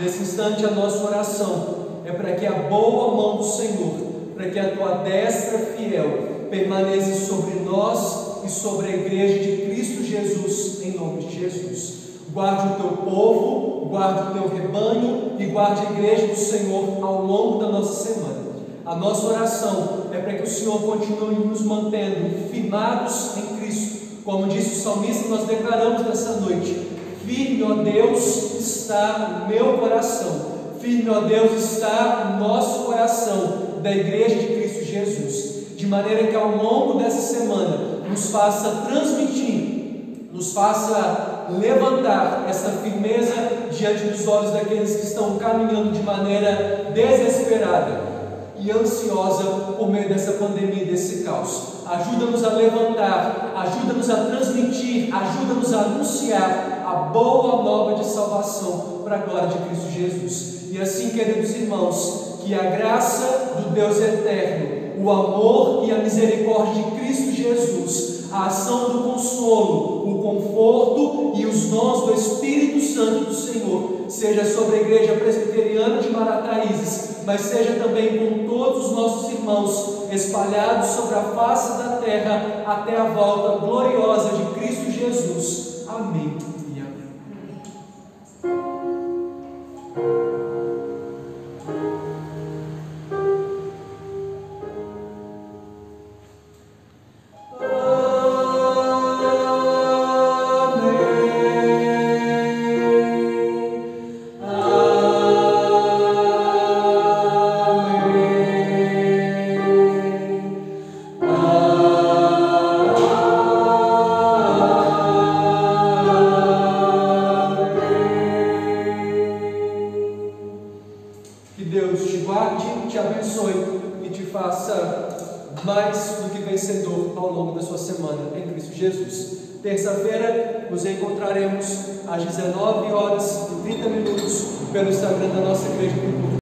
Nesse instante, a nossa oração é para que a boa mão do Senhor, para que a tua destra fiel permaneça sobre nós e sobre a igreja de Cristo Jesus, em nome de Jesus. Guarde o teu povo, guarde o teu rebanho e guarde a igreja do Senhor ao longo da nossa semana. A nossa oração é para que o Senhor continue nos mantendo firmados em Cristo. Como disse o salmista, nós declaramos nessa noite: firme, ó Deus, está o meu coração. Firme, ó Deus, está o nosso coração da igreja de Cristo Jesus. De maneira que ao longo dessa semana nos faça transmitir, nos faça levantar essa firmeza diante dos olhos daqueles que estão caminhando de maneira desesperada e ansiosa por meio dessa pandemia, desse caos. Ajuda-nos a levantar, ajuda-nos a transmitir, ajuda-nos a anunciar a boa nova de salvação para a glória de Cristo Jesus. E assim, queridos irmãos, que a graça do Deus eterno, o amor e a misericórdia de Cristo Jesus, a ação do consolo, o conforto e os dons do Espírito Santo do Senhor, seja sobre a Igreja Presbiteriana de Marataízes, mas seja também com todos os nossos irmãos espalhados sobre a face da terra até a volta gloriosa de Cristo Jesus. Amém e amém. Que Deus te guarde, te abençoe e te faça mais do que vencedor ao longo da sua semana em Cristo Jesus. Terça-feira nos encontraremos às 19h30 pelo Instagram da nossa igreja.